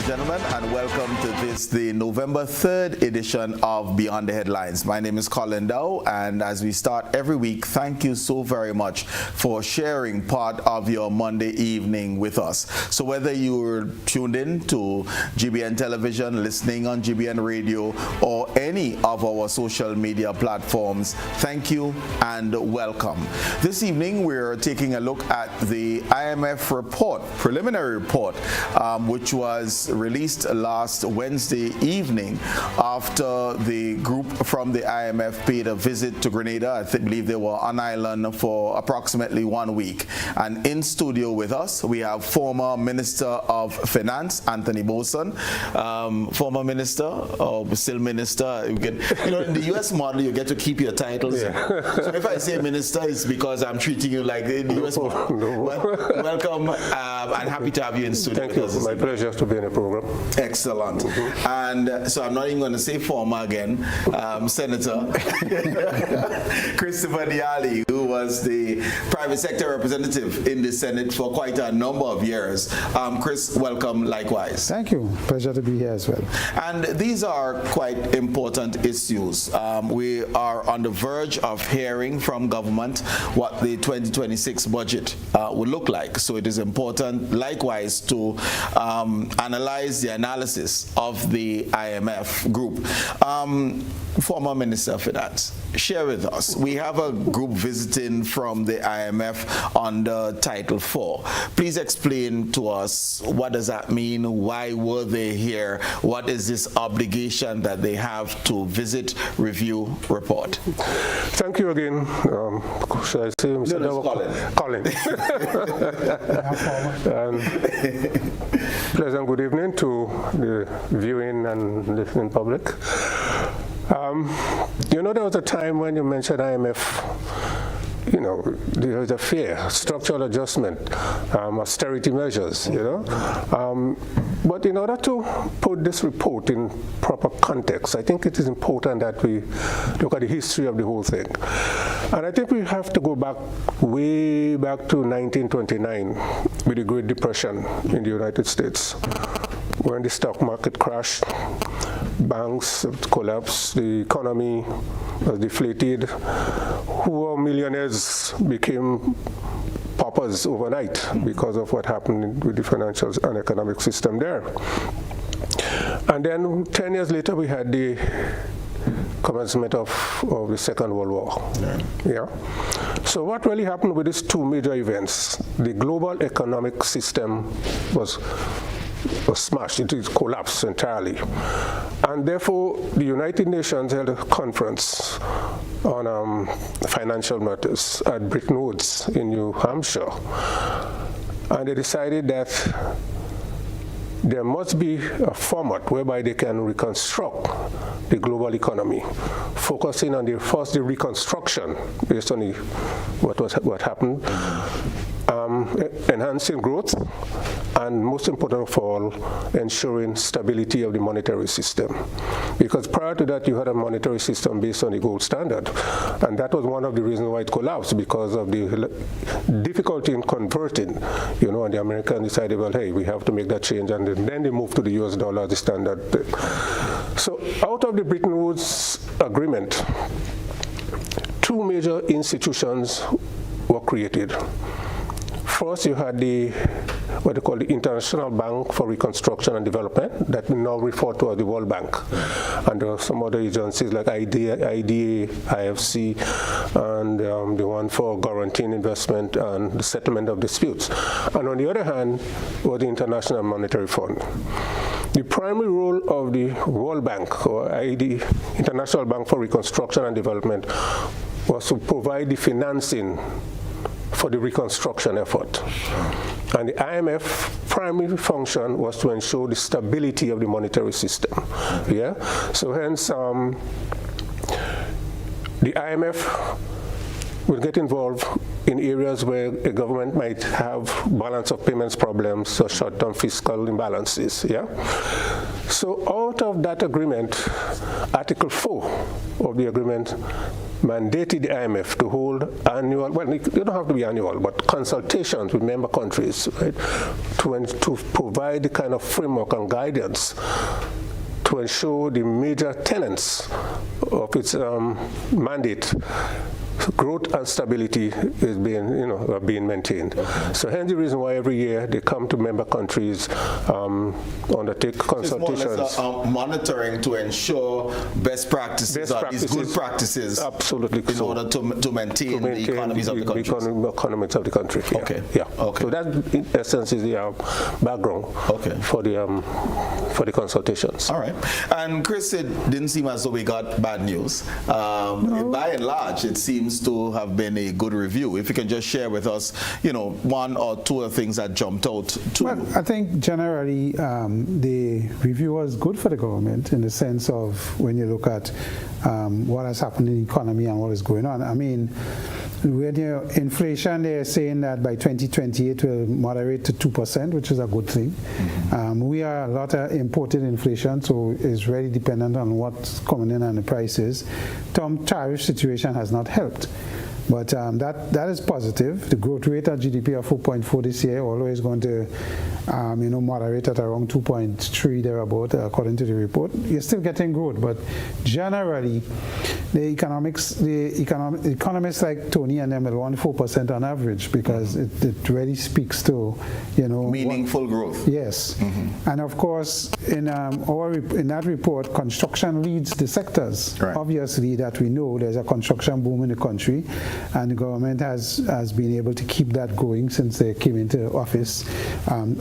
and gentlemen, and welcome to this, the November 3rd edition of Beyond the Headlines. My name is Colin Dowe, and as we start every week, thank you so very much for sharing part of your Monday evening with us. So whether you're tuned in to GBN Television, listening on GBN Radio, or any of our social media platforms, thank you and welcome. This evening, we're taking a look at the IMF report, preliminary report, which was released last Wednesday evening after the group from the IMF paid a visit to Grenada. I believe they were on island for approximately 1 week. And in studio with us, we have former Minister of Finance, Anthony Boatswain, former minister, or still minister. You know, in the US model, you get to keep your titles. Yeah. So if I say minister, it's because I'm treating you like the US model. Welcome, and happy to have you in studio. Thank you. My pleasure to be in the program. Excellent. And so I'm not even going to say former again, Senator Christopher Allie, who was the private sector representative in the Senate for quite a number of years. Chris, welcome likewise. Thank you. Pleasure to be here as well. And these are quite important issues. We are on the verge of hearing from government what the 2026 budget would look like. So it is important likewise to analyze the analysis of the IMF group. Former Minister of Finance, share with us. We have a group visiting from the IMF under Title IV. Please explain to us, what does that mean? Why were they here? What is this obligation that they have to visit, review, report? Thank you again. Should I say Mr. Colin. Pleasant good evening to the viewing and listening public. There was a time when you mentioned IMF, there was a fear, structural adjustment, austerity measures, But in order to put this report in proper context, I think it is important that we look at the history of the whole thing. And I think we have to go back, way back to 1929 with the Great Depression in the United States, when the stock market crashed, banks collapsed, the economy was deflated, who were millionaires became paupers overnight because of what happened with the financial and economic system there. And then 10 years later, we had the commencement of the Second World War. Yeah. So what really happened with these two major events? The global economic system was smashed, it collapsed entirely. And therefore, the United Nations held a conference on financial matters at Bretton Woods in New Hampshire. And they decided that there must be a format whereby they can reconstruct the global economy, focusing on the reconstruction based on what happened, enhancing growth, and most important of all, ensuring stability of the monetary system. Because prior to that, you had a monetary system based on the gold standard, and that was one of the reasons why it collapsed, because of the difficulty in converting, and the Americans decided, well, hey, we have to make that change, and then they moved to the US dollar as the standard. So out of the Bretton Woods Agreement, two major institutions were created. First, you had what they call the International Bank for Reconstruction and Development, that we now refer to as the World Bank. And there are some other agencies like IDA, IFC, and the one for guaranteeing investment and the settlement of disputes. And on the other hand, was the International Monetary Fund. The primary role of the World Bank, or International Bank for Reconstruction and Development, was to provide the financing for the reconstruction effort. And the IMF primary function was to ensure the stability of the monetary system. Yeah? So hence, the IMF will get involved in areas where a government might have balance of payments problems or short-term fiscal imbalances. Yeah? So out of that agreement, Article 4 of the agreement mandated the IMF to hold annual, well, it don't have to be annual, but consultations with member countries, right, to provide the kind of framework and guidance to ensure the major tenets of its mandate, growth and stability, is being maintained. Okay. So hence the reason why every year they come to member countries, undertake consultations. So it's more or less monitoring to ensure best practices, good practices, absolutely, in order to maintain the economies of the country. Economies of the country. Yeah. Okay. Yeah. Okay. So that, in essence, is the background. Okay. For the consultations. All right. And Chris, it didn't seem as though we got bad news. No. By and large, it seems to have been a good review. If you can just share with us, one or two of the things that jumped out to Well, I think generally the review was good for the government in the sense of when you look at what has happened in the economy and what is going on. I mean, with inflation, they're saying that by 2020 it will moderate to 2%, which is a good thing. Mm-hmm. We are a lot of imported inflation, so it's really dependent on what's coming in and the prices. Tariff situation has not helped. But that is positive. The growth rate at GDP of 4.4 this year, although is going to moderate at around 2.3 thereabout, according to the report. You're still getting growth, but generally, the economists like Tony and them will want 4% on average because it really speaks to meaningful growth. Yes, and of course, in that report, construction leads the sectors. Right. Obviously, that we know there's a construction boom in the country. And the government has been able to keep that going since they came into office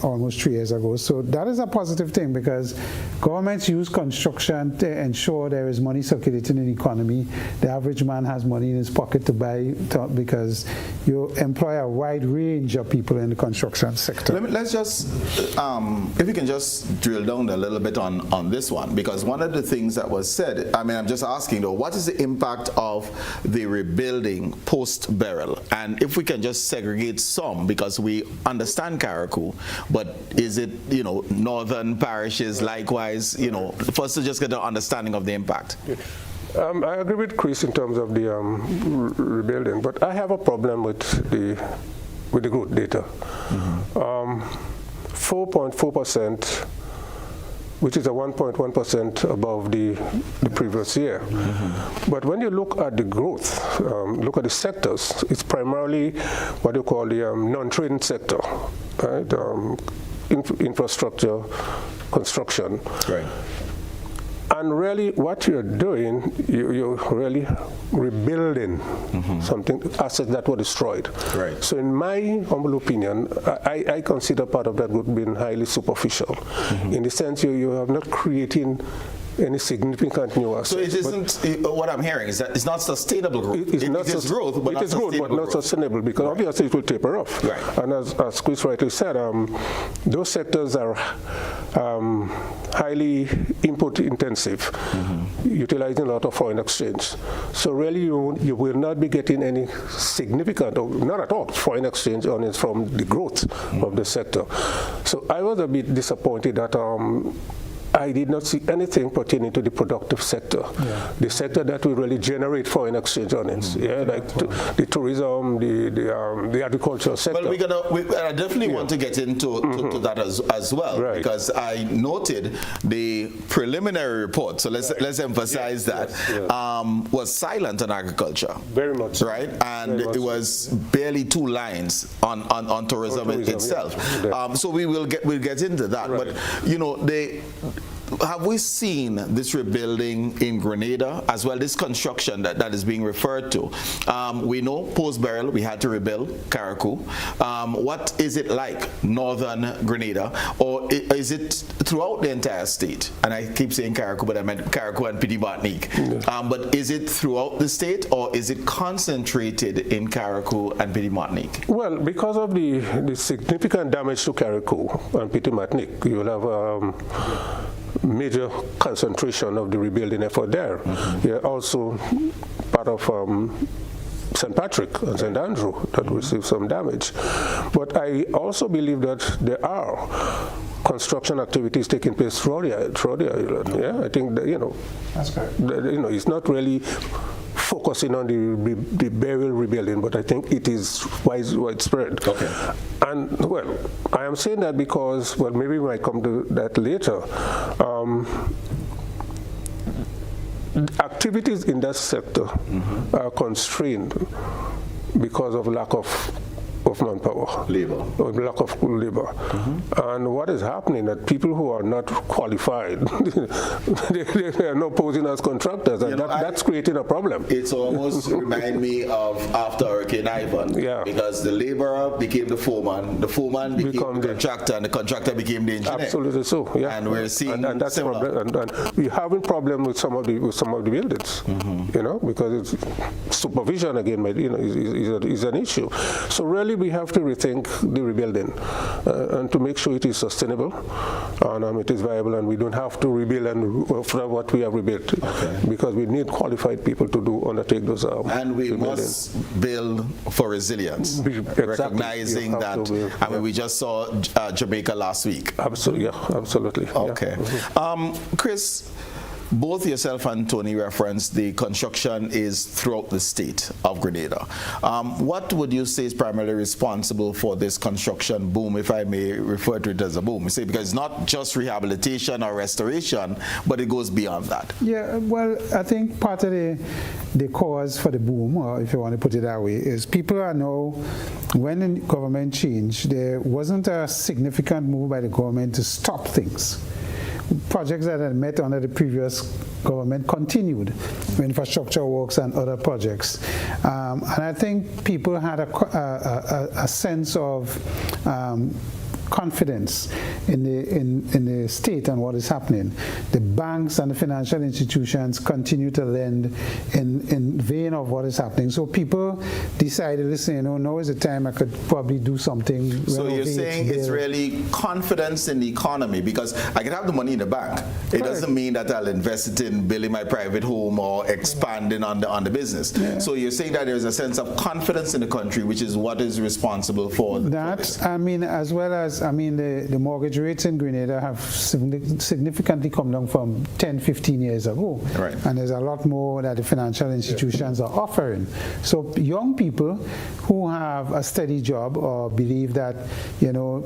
almost 3 years ago. So that is a positive thing because governments use construction to ensure there is money circulating in the economy. The average man has money in his pocket to buy because you employ a wide range of people in the construction sector. Let's just, if we can just drill down a little bit on this one, because one of the things that was said, I'm just asking though, what is the impact of the rebuilding post-Beryl? And if we can just segregate some, because we understand Carriacou, but is it, northern parishes likewise, for us to just get an understanding of the impact? I agree with Chris in terms of the rebuilding, but I have a problem with the growth data. 4.4%, which is a 1.1% above the previous year. But when you look at the growth, look at the sectors, it's primarily what you call the non-trading sector, right? Infrastructure, construction. Right. And really, what you're doing, you're really rebuilding assets that were destroyed. Right. So in my humble opinion, I consider part of that group being highly superficial, in the sense you have not creating any significant new assets. So it isn't, what I'm hearing is that it's not sustainable growth. It is growth, but not sustainable. But not sustainable, because obviously it will taper off. Right. And as Chris rightly said, those sectors are highly input intensive, utilizing a lot of foreign exchange. So really you will not be getting any significant, or not at all, foreign exchange earnings from the growth of the sector. So I was a bit disappointed that I did not see anything pertaining to the productive sector, the sector that will really generate foreign exchange earnings, like the tourism, the agricultural sector. Well, I definitely want to get into to that as well, because I noted the preliminary report. So let's emphasize that was silent on agriculture. Very much, right? And it was barely 2 lines on tourism itself. Yeah. So we'll get into that, but have we seen this rebuilding in Grenada as well, this construction that is being referred to? We know post-Beryl we had to rebuild Carriacou. What is it like northern Grenada, or is it throughout the entire state? And I keep saying Carriacou, but I meant Carriacou and Petit Martinique. But is it throughout the state, or is it concentrated in Carriacou and Petit Martinique? Well, because of the significant damage to Carriacou and Petit Martinique, you will have major concentration of the rebuilding effort there. Also part of St. Patrick and St. Andrew that received some damage. But I also believe that there are construction activities taking place throughout the island. I think that, that's correct. It's not really focusing on the burial rebuilding, but I think it is widespread. Okay. And, well, I am saying that because, well, maybe we might come to that later. Activities in that sector are constrained because of lack of manpower, labor, or lack of labor. And what is happening that people who are not qualified, they are not posing as contractors, and that's creating a problem. It's almost remind me of after Hurricane Ivan, because the laborer became the foreman became the contractor, and the contractor became the engineer. Absolutely so. Yeah, and we're seeing and that's similar. And we're having problem with some of the buildings, you know, because it's supervision again, you know, is an issue. So really, we have to rethink the rebuilding and to make sure it is sustainable and it is viable, and we don't have to rebuild and after what we have rebuilt, because we need qualified people to undertake those. And we must build for resilience, recognizing that. I mean, we just saw Jamaica last week. Absolutely, yeah, absolutely. Okay, yeah. Chris, both yourself and Tony referenced the construction is throughout the state of Grenada. What would you say is primarily responsible for this construction boom, if I may refer to it as a boom? You say, because it's not just rehabilitation or restoration, but it goes beyond that. Yeah, well, I think part of the cause for the boom, or if you want to put it that way, is people are now, when the government changed, there wasn't a significant move by the government to stop things. Projects that had met under the previous government continued, infrastructure works and other projects. And I think people had a sense of confidence in the state and what is happening. The banks and the financial institutions continue to lend in vein of what is happening. So people decided, listen, you know, now is the time I could probably do something. So you're saying it's really confidence in the economy, because I can have the money in the bank. It doesn't mean that I'll invest it in building my private home or expanding on the business. Yeah. So you're saying that there's a sense of confidence in the country, which is what is responsible for that. I mean, as well as, I mean, the mortgage rates in Grenada have significantly come down from 10, 15 years ago. Right. And there's a lot more that the financial institutions are offering. So young people who have a steady job or believe that, you know,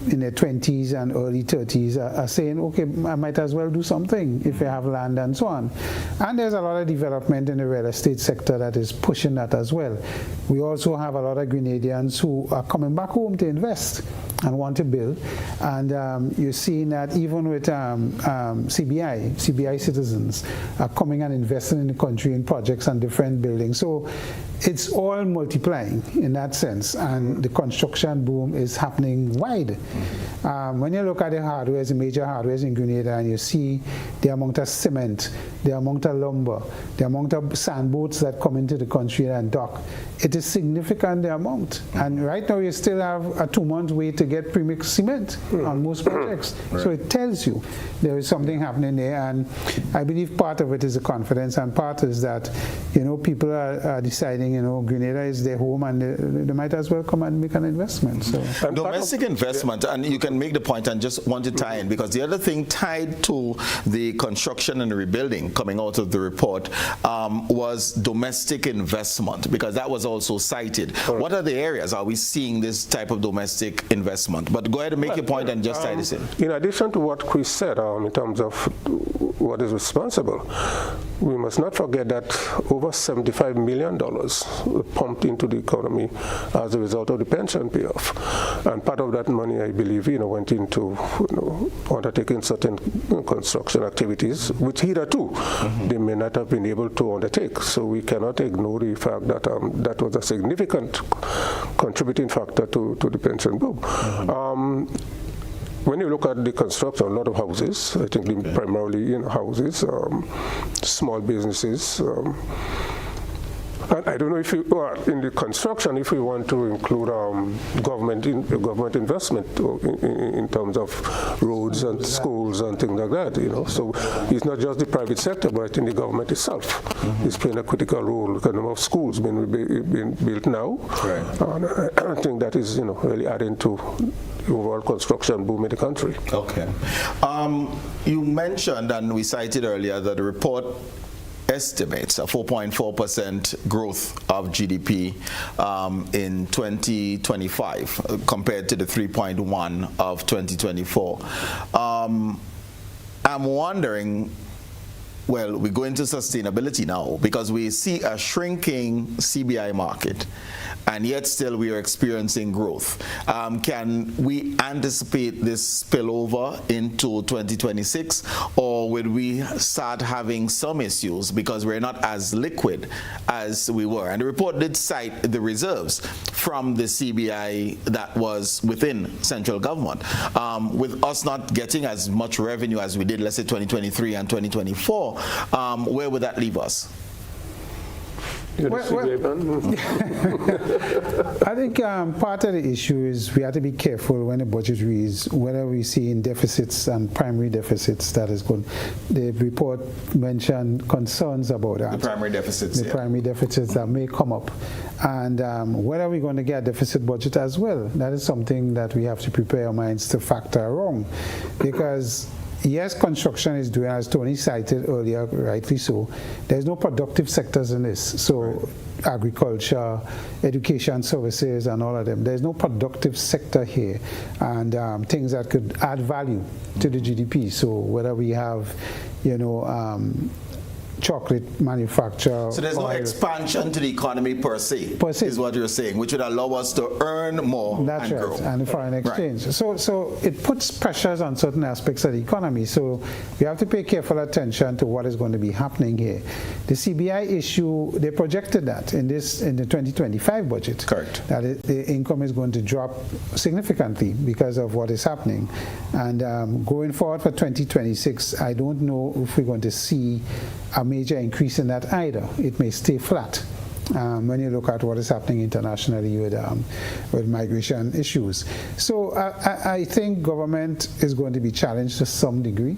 in their 20s and early 30s are saying, okay, I might as well do something if they have land and so on. And there's a lot of development in the real estate sector that is pushing that as well. We also have a lot of Grenadians who are coming back home to invest and want to build. And you're seeing that even with CBI citizens are coming and investing in the country in projects and different buildings. So it's all multiplying in that sense, and the construction boom is happening wide. When you look at the hardwares, the major hardwares in Grenada, and you see the amount of cement, the amount of lumber, the amount of sandboats that come into the country and dock, it is significant, the amount. And right now you still have a 2-month wait to get premix cement on most projects. Right. So it tells you there is something happening there, and I believe part of it is the confidence, and part is that, you know, people are deciding, you know, Grenada is their home, and they might as well come and make an investment. So domestic investment, and you can make the point, and just want to tie in, because the other thing tied to the construction and the rebuilding coming out of the report was domestic investment, because that was also cited. Right. What are the areas are we seeing this type of domestic investment? But go ahead and make your point and just tie this in. In addition to what Chris said in terms of what is responsible, we must not forget that over $75 million pumped into the economy as a result of the pension payoff. And part of that money, I believe, you know, went into, you know, undertaking certain construction activities, which hitherto they may not have been able to undertake. So we cannot ignore the fact that that was a significant contributing factor to the pension boom. When you look at the construction, a lot of houses, I think primarily, you know, houses, small businesses. And I don't know if in the construction, if we want to include government investment in terms of roads and schools and things like that, you know. So it's not just the private sector, but I think the government itself is playing a critical role. Look at the number of schools being built now. Right. And I think that is, you know, really adding to the overall construction boom in the country. Okay. You mentioned, and we cited earlier, that the report estimates a 4.4% growth of GDP in 2025 compared to the 3.1 of 2024. I'm wondering, well, we go into sustainability now because we see a shrinking CBI market, and yet still we are experiencing growth. Can we anticipate this spillover into 2026, or would we start having some issues because we're not as liquid as we were? And the report did cite the reserves from the CBI that was within central government. With us not getting as much revenue as we did, let's say 2023 and 2024, where would that leave us? I think part of the issue is we have to be careful when the budget reads, whether we see in deficits and primary deficits that is good. The report mentioned concerns about that. The primary deficits. The primary deficits that may come up. And whether we're going to get a deficit budget as well, that is something that we have to prepare our minds to factor around. Because yes, construction is doing, as Tony cited earlier, rightly so. There's no productive sectors in this. So agriculture, education services, and all of them. There's no productive sector here, and things that could add value to the GDP. So whether we have, chocolate manufacture. So there's no expansion to the economy per se, is what you're saying, which would allow us to earn more and grow. And the foreign exchange. Right. So it puts pressures on certain aspects of the economy. So we have to pay careful attention to what is going to be happening here. The CBI issue, they projected that in the 2025 budget. Correct. That the income is going to drop significantly because of what is happening. And going forward for 2026, I don't know if we're going to see a major increase in that either. It may stay flat when you look at what is happening internationally with migration issues. So I think government is going to be challenged to some degree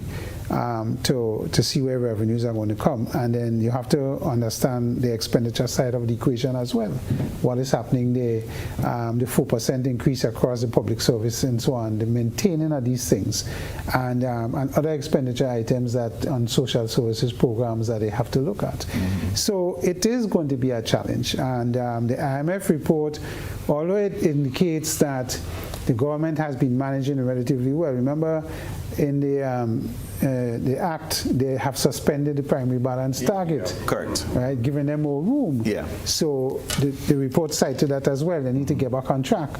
to see where revenues are going to come. And then you have to understand the expenditure side of the equation as well. What is happening there, the 4% increase across the public service and so on, the maintaining of these things, and other expenditure items that on social services programs that they have to look at. Mm-hmm. So it is going to be a challenge. And the IMF report, although it indicates that the government has been managing relatively well. Remember, in the Act, they have suspended the primary balance target. Yeah, correct. Right, giving them more room. Yeah. So the report cited that as well. They need to get back on track.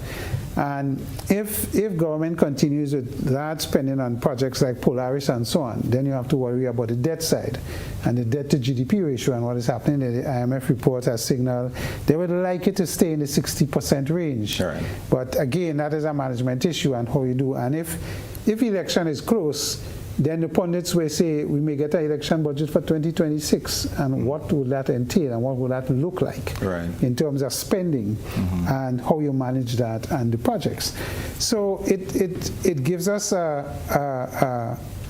And if government continues with that spending on projects like Polaris and so on, then you have to worry about the debt side and the debt to GDP ratio and what is happening. The IMF report has signaled they would like it to stay in the 60% range. Right. But again, that is a management issue and how you do. And if election is close, then the pundits will say we may get an election budget for 2026, and what would that entail and what would that look like in terms of spending and how you manage that and the projects. So it gives us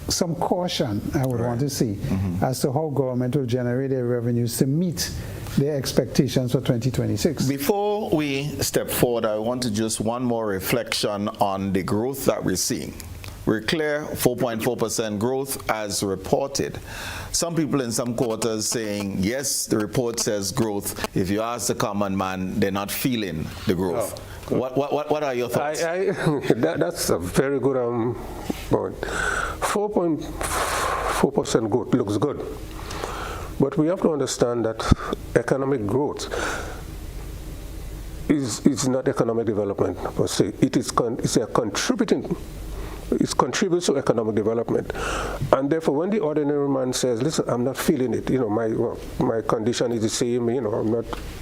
some caution, I would want to see, as to how government will generate their revenues to meet their expectations for 2026. Before we step forward, I want to just one more reflection on the growth that we're seeing. We're clear 4.4% growth as reported. Some people in some quarters saying, yes, the report says growth. If you ask the common man, they're not feeling the growth. What are your thoughts? That's a very good point. 4.4% growth looks good. But we have to understand that economic growth is not economic development per se. It's a contributing. It contributes to economic development, and therefore, when the ordinary man says, "Listen, I'm not feeling it. My condition is the same. I'm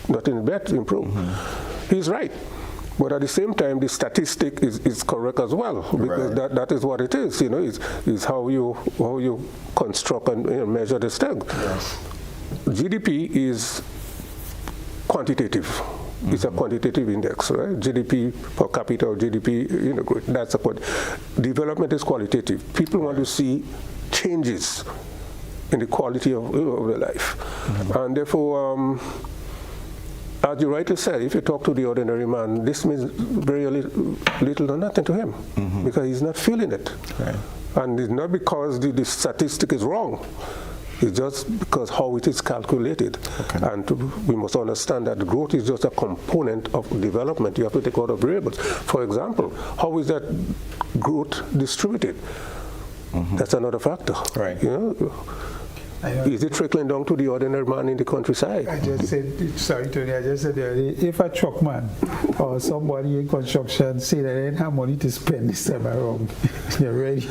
not in bed to improve," he's right. But at the same time, the statistic is correct as well, because that is what it is. Is how you construct and measure the strength. Yes. GDP is quantitative. It's a quantitative index, right? GDP per capita, or GDP, that's a development is qualitative. People want to see changes in the quality of their life, and therefore, as you rightly said, if you talk to the ordinary man, this means very little or nothing to him, because he's not feeling it, and it's not because the statistic is wrong. It's just because how it is calculated. Okay. And we must understand that growth is just a component of development. You have to take out of variables. For example, how is that growth distributed? That's another factor. Right. You know? Is it trickling down to the ordinary man in the countryside? I just said, sorry Tony, I just said earlier, if a truckman or somebody in construction say that they didn't have money to spend this time around, you're ready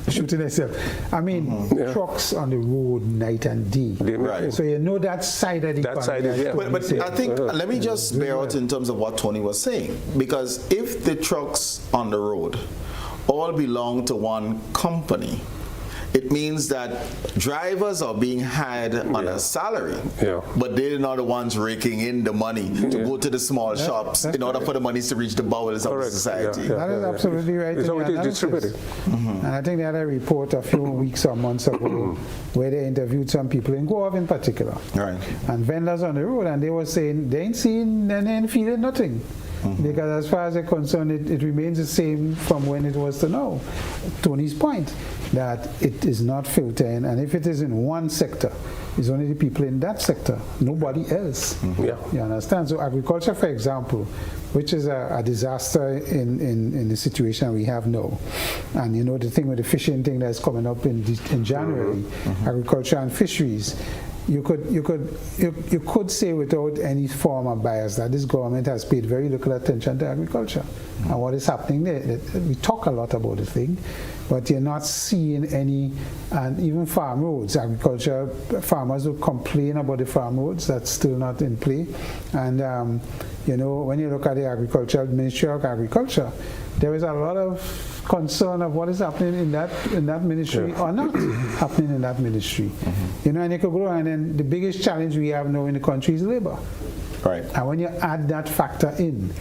shooting themselves. I mean, trucks on the road night and day. Right. So you know that side of the That side is, yeah. But I think, let me just bear out in terms of what Tony was saying, because if the trucks on the road all belong to one company, it means that drivers are being hired on a salary, but they're not the ones raking in the money to go to the small shops in order for the monies to reach the bowels of the society. That is absolutely right. So it is distributed. And I think they had a report a few weeks or months ago where they interviewed some people in Goa in particular, Right. and vendors on the road, and they were saying they ain't seeing and they ain't feeling nothing. Because as far as they're concerned, it remains the same from when it was to now. Tony's point, that it is not filtering, and if it is in one sector, it's only the people in that sector, nobody else. Yeah. You understand? So agriculture, for example, which is a disaster in the situation we have now. And you know the thing with the fishing thing that's coming up in January, agriculture and fisheries. You could say without any form of bias that this government has paid very little attention to agriculture and what is happening there. We talk a lot about the thing, but you're not seeing any, and even farm roads, agriculture farmers will complain about the farm roads, that's still not in play. And you know, when you look at the Ministry of Agriculture, there is a lot of concern of what is happening in that ministry or not happening in that ministry. You know, and you could go on, and the biggest challenge we have now in the country is labor. Right. And when you add that factor in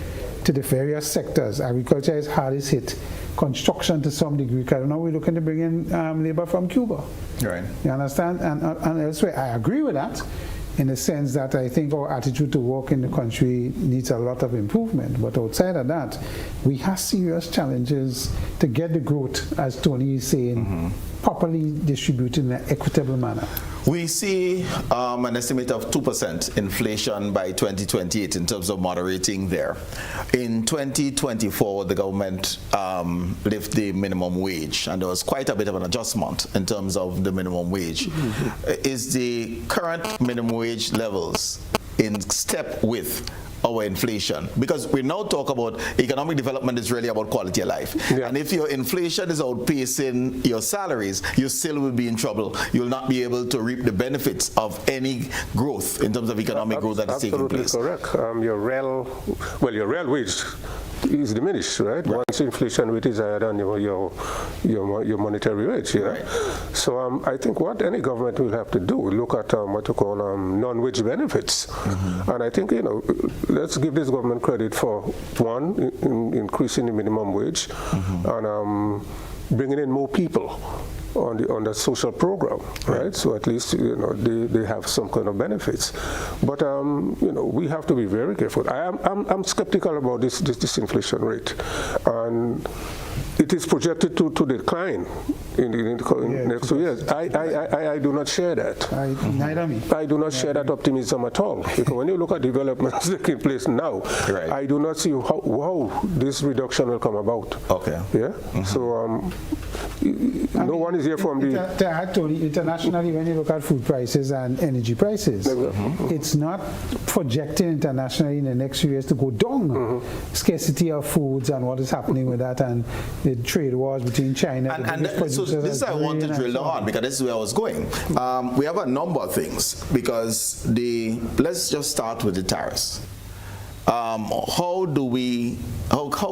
to the various sectors, agriculture is hardest hit, construction to some degree, because now we're looking to bring in labor from Cuba. Right. You understand? And elsewhere, I agree with that, in the sense that I think our attitude to work in the country needs a lot of improvement. But outside of that, we have serious challenges to get the growth, as Tony is saying, properly distributed in an equitable manner. We see an estimate of 2% inflation by 2028 in terms of moderating there. In 2024, the government lifted the minimum wage, and there was quite a bit of an adjustment in terms of the minimum wage. Is the current minimum wage levels in step with our inflation? Because we now talk about economic development is really about quality of life. Yeah. And if your inflation is outpacing your salaries, you still will be in trouble. You'll not be able to reap the benefits of any growth in terms of economic growth that is taking place. Absolutely correct. Your real wage is diminished, right? Once inflation rate is higher than your monetary wage, yeah? Right. So I think what any government will have to do, look at what you call non-wage benefits. And I think, you know, let's give this government credit for, one, increasing the minimum wage, and bringing in more people on the social program, right? So at least, you know, they have some kind of benefits. But you know, we have to be very careful. I'm skeptical about this inflation rate, and it is projected to decline in the next 2 years. I do not share that. Neither me. I do not share that optimism at all. Because when you look at developments taking place now, I do not see how this reduction will come about. Okay. Yeah. So no one is here from internationally, when you look at food prices and energy prices, it's not projecting internationally in the next few years to go down. Scarcity of foods and what is happening with that, and the trade wars between China and so this I want to drill on, because this is where I was going. We have a number of things, because let's just start with the tariffs. How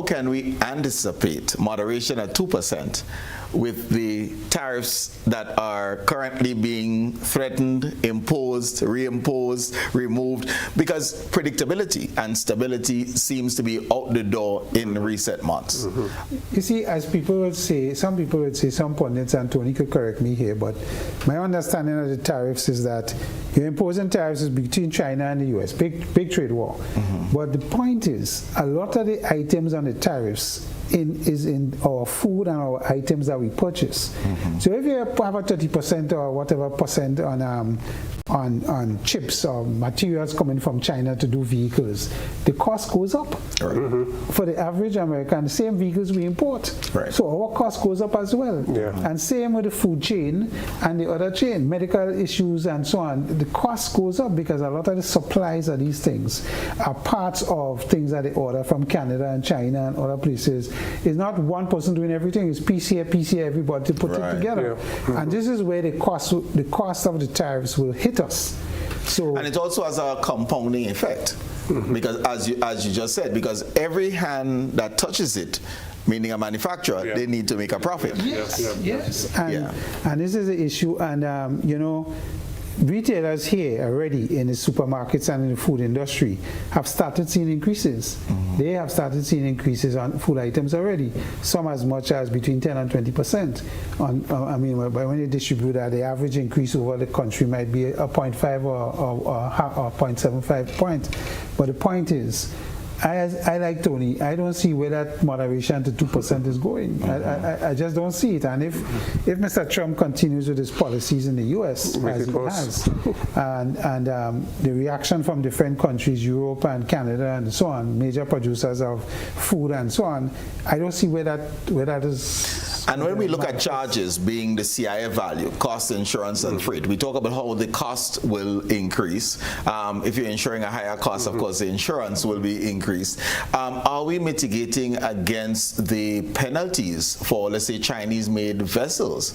can we anticipate moderation at 2% with the tariffs that are currently being threatened, imposed, reimposed, removed? Because predictability and stability seems to be out the door in recent months. You see, as people would say, some pundits, and Tony could correct me here, but my understanding of the tariffs is that you're imposing tariffs is between China and the US, big trade war. But the point is, a lot of the items on the tariffs is in our food and our items that we purchase. So if you have a 30% or whatever percent on chips or materials coming from China to do vehicles, the cost goes up. For the average American, same vehicles we import. So our cost goes up as well. And same with the food chain and the other chain, medical issues and so on. The cost goes up because a lot of the supplies of these things are parts of things that they order from Canada and China and other places. It's not one person doing everything. It's piece here, everybody to put it together. And this is where the cost of the tariffs will hit us. So, and it also has a compounding effect, because as you just said, because every hand that touches it, meaning a manufacturer, they need to make a profit. Yes. And this is the issue. And you know, retailers here already in the supermarkets and in the food industry have started seeing increases. They have started seeing increases on food items already, some as much as between 10 and 20%. I mean, when you distribute that, the average increase over the country might be a 0.5 or 0.75 point. But the point is, I like Tony. I don't see where that moderation to 2% is going. I just don't see it. And if Mr. Trump continues with his policies in the U.S. as he has, and the reaction from different countries, Europe and Canada and so on, major producers of food and so on, I don't see where that is. And when we look at charges being the CIF value, cost, insurance, and freight, we talk about how the cost will increase. If you're insuring a higher cost, of course, the insurance will be increased. Are we mitigating against the penalties for, let's say, Chinese-made vessels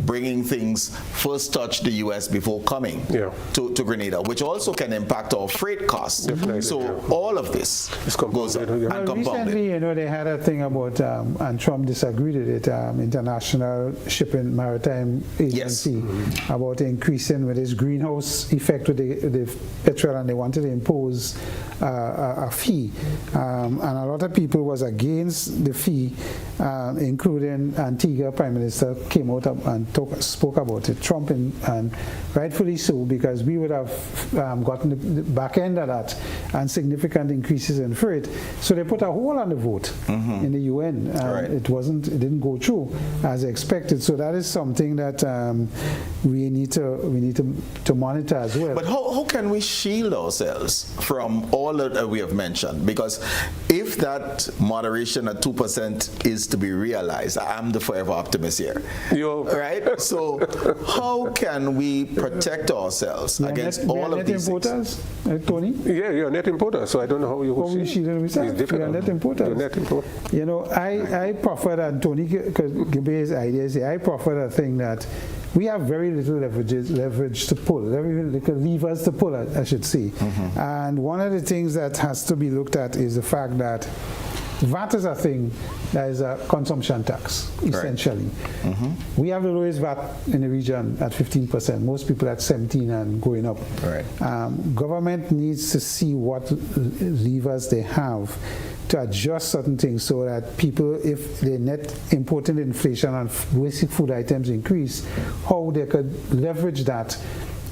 bringing things first touch the U.S. before coming to Grenada, which also can impact our freight costs? So all of this goes up and compounded. Recently, you know, they had a thing about, and Trump disagreed with it, International Shipping Maritime Agency, about increasing with its greenhouse effect with the petrol, and they wanted to impose a fee. And a lot of people was against the fee, including Antigua Prime Minister came out and spoke about it. Trump, and rightfully so, because we would have gotten the back end of that and significant increases in freight. So they put a hold on the vote in the UN. It didn't go through as expected. So that is something that we need to monitor as well. But how can we shield ourselves from all that we have mentioned? Because if that moderation at 2% is to be realized, I'm the forever optimist here, right? So how can we protect ourselves against all of these importers, Tony? Yeah, you're a net importer, so I don't know how you will shield ourselves. You're net importers. You know, I prefer that, Tony, because Gibbe's ideas here, I prefer the thing that we have very little leverage to pull, very little levers to pull, I should say. And one of the things that has to be looked at is the fact that VAT is a thing that is a consumption tax, essentially. We have the lowest VAT in the region at 15%, most people at 17% and going up. Government needs to see what levers they have to adjust certain things so that people, if the net imported inflation on basic food items increase, how they could leverage that.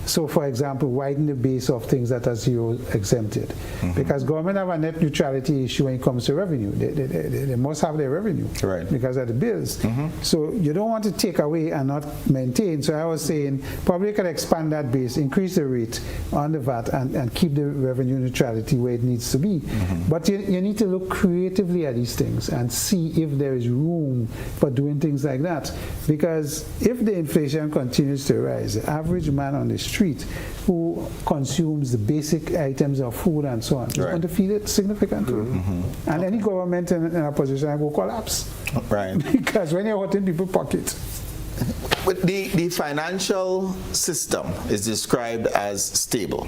So, for example, widen the base of things that are zero exempted. Because government have a net neutrality issue when it comes to revenue. They must have their revenue because of the bills. So you don't want to take away and not maintain. So I was saying probably could expand that base, increase the rate on the VAT, and keep the revenue neutrality where it needs to be. But you need to look creatively at these things and see if there is room for doing things like that. Because if the inflation continues to rise, the average man on the street who consumes the basic items of food and so on is going to feel it significantly. And any government in a position will collapse. Because when you're hurting people's pockets. But the financial system is described as stable.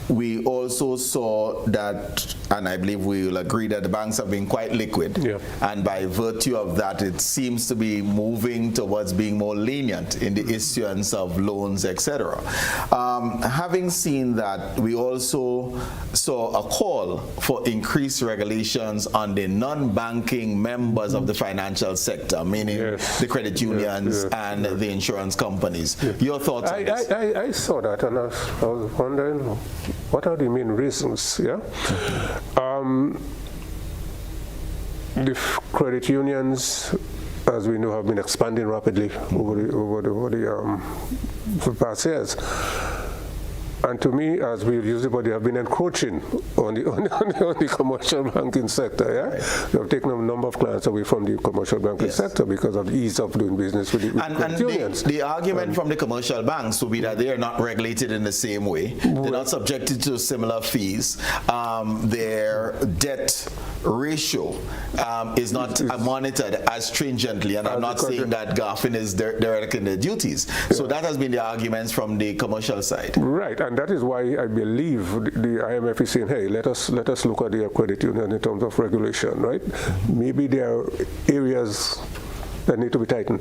We also saw that, and I believe we will agree that the banks have been quite liquid, and by virtue of that, it seems to be moving towards being more lenient in the issuance of loans, etc. Having seen that, we also saw a call for increased regulations on the non-banking members of the financial sector, meaning the credit unions and the insurance companies. Your thoughts on this? I saw that, and I was wondering, what are the main reasons? the credit unions, as we know, have been expanding rapidly over the past years. And to me, as we use it, they have been encroaching on the commercial banking sector. Yeah, they have taken a number of clients away from the commercial banking sector because of the ease of doing business with credit unions. The argument from the commercial banks would be that they are not regulated in the same way. They're not subjected to similar fees. Their debt ratio is not monitored as stringently, and I'm not saying that GAFIN is directing their duties. So that has been the arguments from the commercial side. Right. And that is why I believe the IMF is saying, hey, let us look at the credit union in terms of regulation, right? Maybe there are areas that need to be tightened,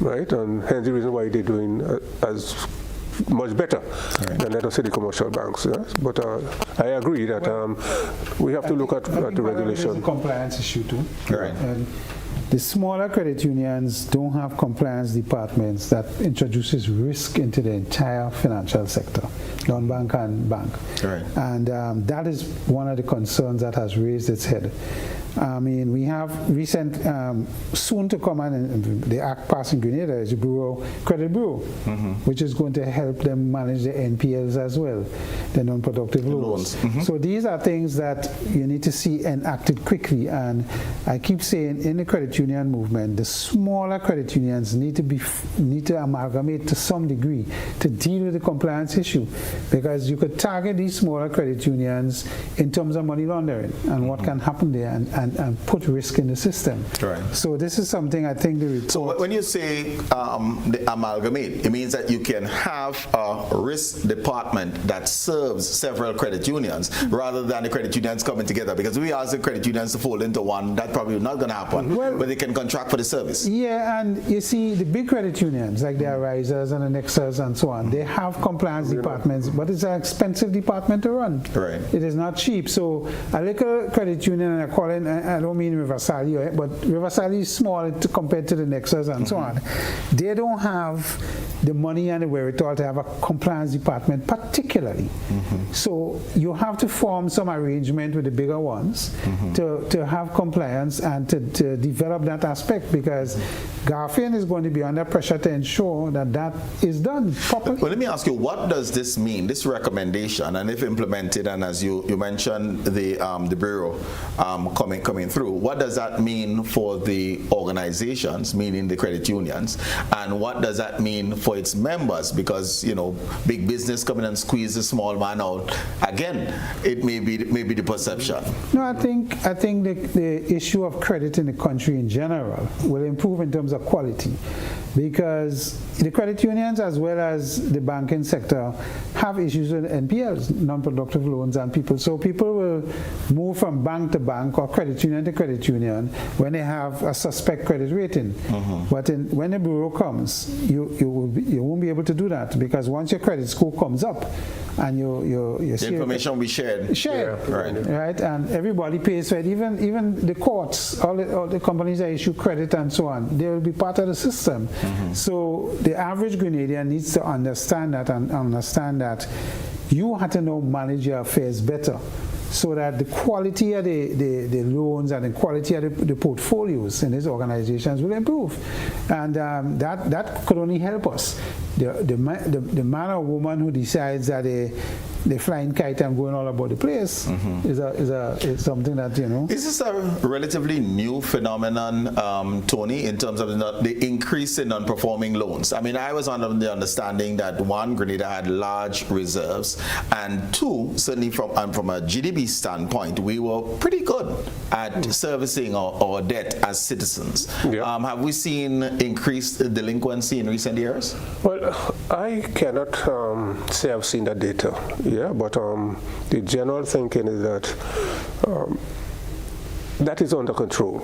right? And hence the reason why they're doing as much better than, let us say, the commercial banks. Yes? But I agree that we have to look at the regulation. There's a compliance issue too. Right. And the smaller credit unions don't have compliance departments that introduces risk into the entire financial sector, non-bank and bank. Right. And that is one of the concerns that has raised its head. I mean, we have recent, soon to come, and the act passed in Grenada is the Credit Bureau, which is going to help them manage the NPLs as well, the non-productive loans. So these are things that you need to see enacted quickly. And I keep saying, in the credit union movement, the smaller credit unions need to amalgamate to some degree to deal with the compliance issue, because you could target these smaller credit unions in terms of money laundering and what can happen there, and put risk in the system. Right. So this is something I think the report... So when you say the amalgamate, it means that you can have a risk department that serves several credit unions rather than the credit unions coming together, because we ask the credit unions to fold into one, that probably not going to happen, but they can contract for the service. Yeah, and you see the big credit unions like the Arisers and the Nexus and so on, they have compliance departments, but it's an expensive department to run. Right. It is not cheap. So a little credit union, and I call it, I don't mean Riversally, but Riversally is small compared to the Nexus and so on. They don't have the money and the wherewithal to have a compliance department particularly. So you have to form some arrangement with the bigger ones to have compliance and to develop that aspect, because GAFIN is going to be under pressure to ensure that that is done properly. Well, let me ask you, what does this mean, this recommendation, and if implemented, and as you mentioned the Bureau coming through, what does that mean for the organizations, meaning the credit unions, and what does that mean for its members? Because, you know, big business coming and squeeze the small man out, again, it may be the perception. No, I think the issue of credit in the country in general will improve in terms of quality, because the credit unions as well as the banking sector have issues with NPLs, non-productive loans, and people. So people will move from bank to bank or credit union to credit union when they have a suspect credit rating. But when the bureau comes, you won't be able to do that, because once your credit score comes up and the information will be shared. Right, and everybody pays for it. Even the courts, all the companies that issue credit and so on, they will be part of the system. So the average Grenadian needs to understand that, and understand that you have to know manage your affairs better, so that the quality of the loans and the quality of the portfolios in these organizations will improve. And that could only help us. The man or woman who decides that they're flying kite and going all about the place is something that, you know. Is this a relatively new phenomenon, Tony, in terms of the increase in non-performing loans? I mean, I was under the understanding that one, Grenada had large reserves, and two, certainly from a GDP standpoint, we were pretty good at servicing our debt as citizens. Have we seen increased delinquency in recent years? Well, I cannot say I've seen that data. Yeah, but the general thinking is that that is under control.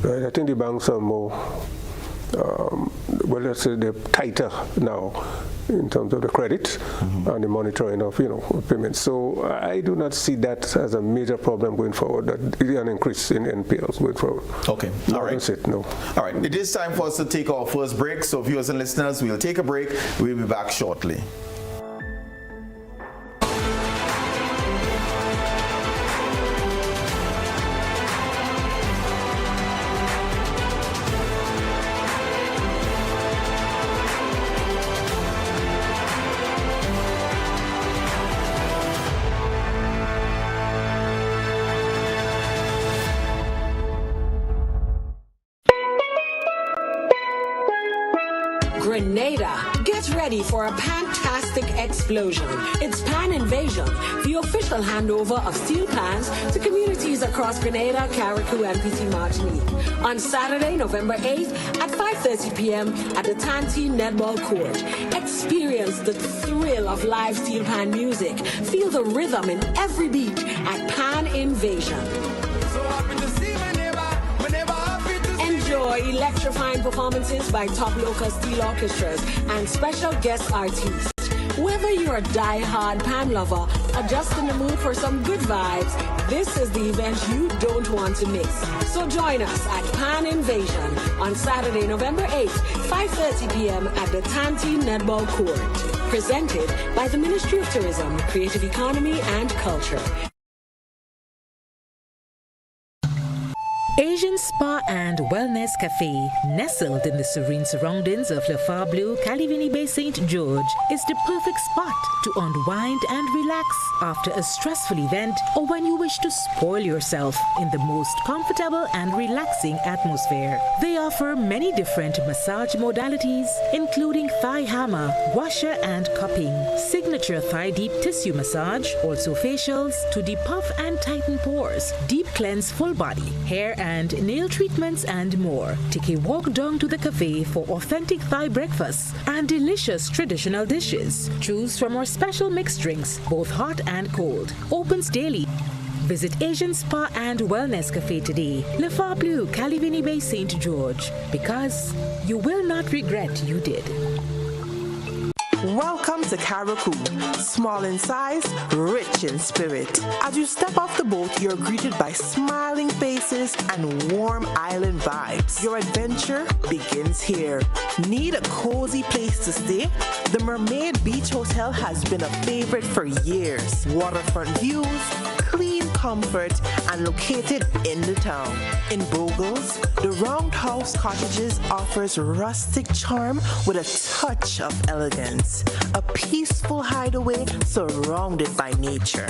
Right? I think the banks are more, well, let's say they're tighter now in terms of the credit and the monitoring of, payments. So I do not see that as a major problem going forward, that an increase in NPLs going forward. Okay, all right. That's it, no. All right, it is time for us to take our first break. So viewers and listeners, we'll take a break. We'll be back shortly. Grenada. Get ready for a fantastic explosion. It's Pan Invasion, the official handover of steel pans to communities across Grenada, Carriacou, and Petit Martinique. On Saturday, November 8th at 5:30 p.m. at the Tanti Netball Court. Experience the thrill of live steel pan music. Feel the rhythm in every beat at Pan Invasion. Enjoy electrifying performances by top local steel orchestras and special guest artists. Whether you're a die-hard pan lover or just in the mood for some good vibes, this is the event you don't want to miss. So join us at Pan Invasion on Saturday, November 8th, 5:30 p.m. at the Tanti Netball Court. Presented by the Ministry of Tourism, Creative Economy and Culture. Asian Spa and Wellness Cafe, nestled in the serene surroundings of Le Bleu, Calivini Bay, St. George, is the perfect spot to unwind and relax after a stressful event or when you wish to spoil yourself in the most comfortable and relaxing atmosphere. They offer many different massage modalities, including thigh hammer, washer and cupping, signature thigh deep tissue massage, also facials to depuff and tighten pores, deep cleanse full body, hair and nail treatments and more. Take a walk down to the cafe for authentic Thai breakfasts and delicious traditional dishes. Choose from our special mixed drinks, both hot and cold. Opens daily. Visit Asian Spa and Wellness Cafe today, Le Bleu, Calivini Bay, St. George, because you will not regret you did. Welcome to Carriacou. Small in size, rich in spirit. As you step off the boat, you're greeted by smiling faces and warm island vibes. Your adventure begins here. Need a cozy place to stay? The Mermaid Beach Hotel has been a favorite for years. Waterfront views, clean comfort, and located in the town. In Bogles, the Roundhouse Cottages offers rustic charm with a touch of elegance. A peaceful hideaway surrounded by nature.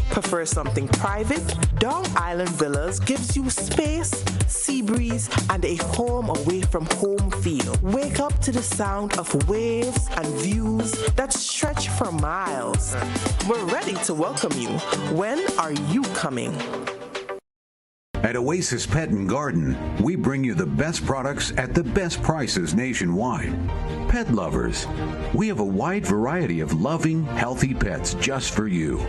Prefer something private? Dowe Island Villas gives you space, sea breeze, and a home away from home feel. Wake up to the sound of waves and views that stretch for miles. We're ready to welcome you. When are you coming? At Oasis Pet and Garden, we bring you the best products at the best prices nationwide. Pet lovers, we have a wide variety of loving, healthy pets just for you.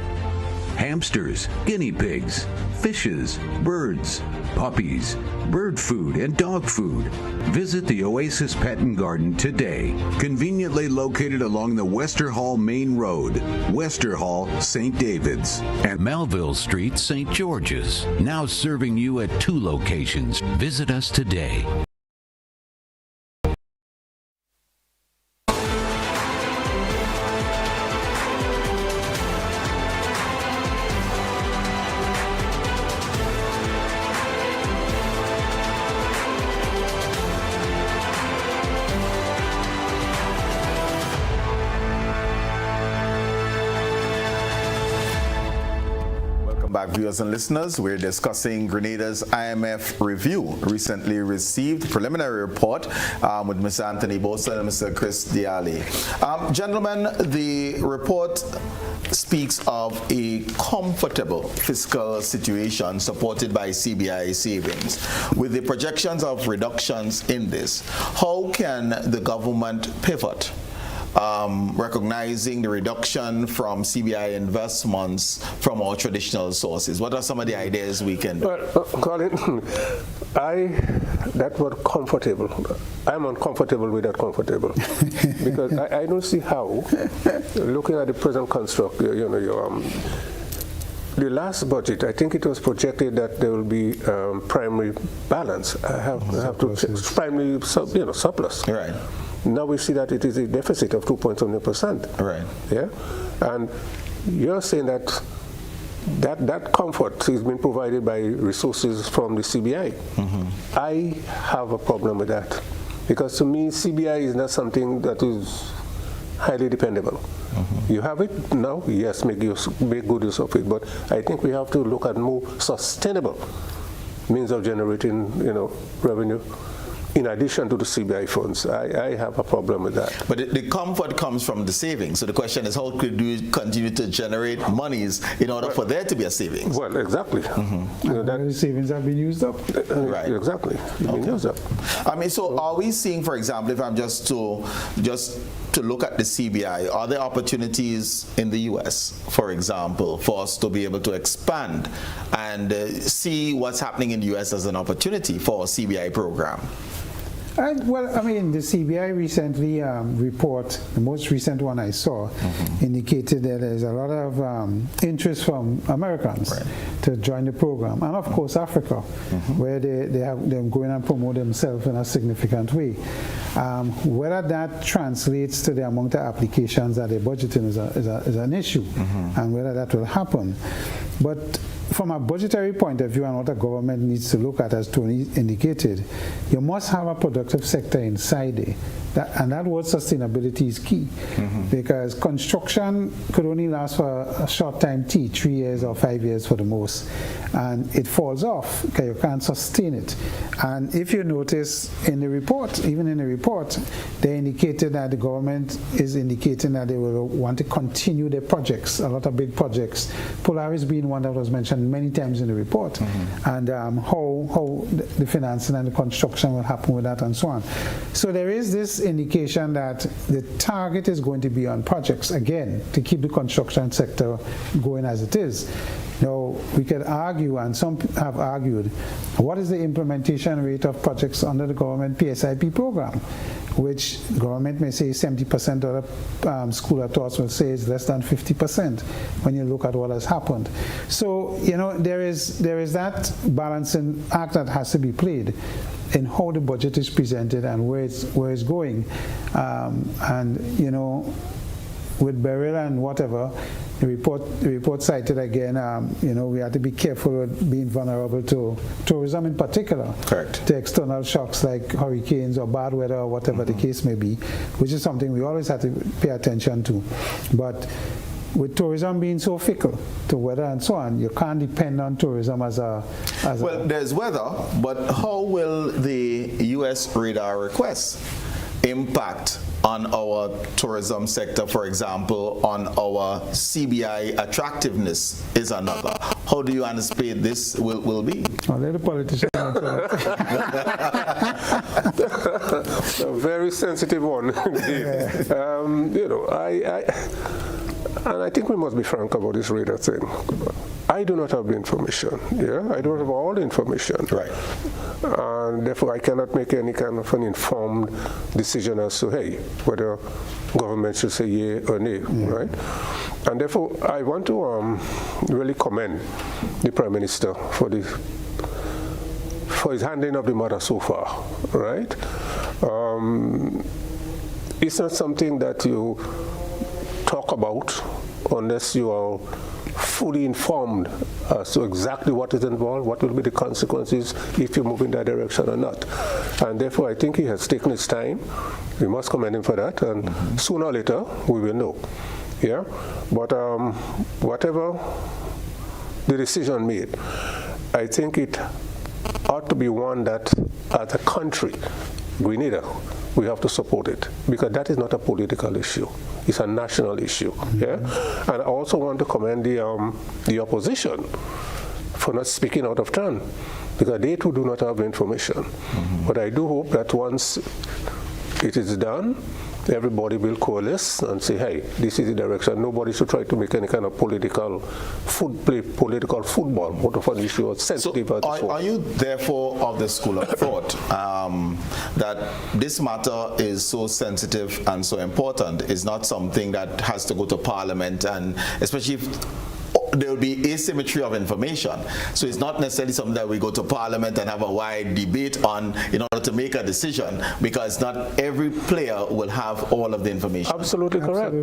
Hamsters, guinea pigs, fishes, birds, puppies, bird food, and dog food. Visit the Oasis Pet and Garden today. Conveniently located along the Wester Hall Main Road, Wester Hall, St. David's, and Melville Street, St. George's. Now serving you at 2 locations. Visit us today. Back, viewers and listeners, we're discussing Grenada's IMF review. Recently received preliminary report with Mr. Anthony Boatswain and Mr. Chris Allie. Gentlemen, the report speaks of a comfortable fiscal situation supported by CBI savings. With the projections of reductions in this, how can the government pivot? Recognizing the reduction from CBI investments from our traditional sources. What are some of the ideas we can do? Well, Colin, that word comfortable, I'm uncomfortable with that comfortable. Because I don't see how, looking at the present construct, the last budget, I think it was projected that there will be primary balance. I have to primary surplus. Right. Now we see that it is a deficit of 2.7%. Right. Yeah, and you're saying that comfort is being provided by resources from the CBI. Mm-hmm. I have a problem with that because to me CBI is not something that is highly dependable. Mm-hmm. You have it now, yes, make good use of it, but I think we have to look at more sustainable means of generating, revenue in addition to the CBI funds. I have a problem with that. But the comfort comes from the savings. So the question is, how could you continue to generate monies in order for there to be a savings? Well, exactly. You know, The savings have been used up. Right. Exactly. Been used up. I mean, so are we seeing, for example, if I'm just to look at the CBI, are there opportunities in the U.S., for example, for us to be able to expand and see what's happening in the U.S. as an opportunity for a CBI program? Well, I mean, the CBI recently report, the most recent one I saw, indicated that there's a lot of interest from Americans to join the program, and of course Africa, where they have them going and promote themselves in a significant way. Whether that translates to the amount of applications that they're budgeting is an issue, and whether that will happen. But from a budgetary point of view and what the government needs to look at, as Tony indicated, you must have a productive sector inside there. And that word sustainability is key, because construction could only last for a short time, 3 years or 5 years for the most, and it falls off because you can't sustain it. And if you notice in the report, even in the report, they indicated that the government is indicating that they will want to continue their projects, a lot of big projects, Polaris being one that was mentioned many times in the report, and how the financing and the construction will happen with that and so on. So there is this indication that the target is going to be on projects, again, to keep the construction sector going as it is. Now, we could argue, and some have argued, what is the implementation rate of projects under the government PSIP program, which the government may say 70%, or the school of thoughts will say is less than 50% when you look at what has happened. So, you know, there is that balancing act that has to be played in how the budget is presented and where it's going. And, you know, with Beryl and whatever, the report cited again, you know, we have to be careful with being vulnerable to tourism in particular. Correct. To external shocks like hurricanes or bad weather or whatever the case may be, which is something we always have to pay attention to. But with tourism being so fickle to weather and so on, you can't depend on tourism as a... Well, there's weather, but how will the U.S. radar requests impact on our tourism sector, for example, on our CBI attractiveness is another. How do you anticipate this will be? I'll let the politicians answer that. A very sensitive one. You know, and I think we must be frank about this radar thing. I do not have the information. Yeah, I don't have all the information. Right. And therefore, I cannot make any kind of an informed decision as to, hey, whether government should say yea or nay, right? And therefore, I want to really commend the Prime Minister for his handling of the matter so far, right? It's not something that you talk about unless you are fully informed as to exactly what is involved, what will be the consequences if you move in that direction or not. And therefore, I think he has taken his time. We must commend him for that, and sooner or later, we will know. Yeah? But whatever the decision made, I think it ought to be one that, as a country, Grenada, we have to support it, because that is not a political issue. It's a national issue. Yeah? And I also want to commend the opposition for not speaking out of turn, because they too do not have the information. But I do hope that once it is done, everybody will coalesce and say, hey, this is the direction. Nobody should try to make any kind of political football out of an issue as sensitive as this one. Are you therefore of the school of thought that this matter is so sensitive and so important, is not something that has to go to Parliament, and especially if there will be asymmetry of information. So it's not necessarily something that we go to Parliament and have a wide debate on in order to make a decision, because not every player will have all of the information. Absolutely correct.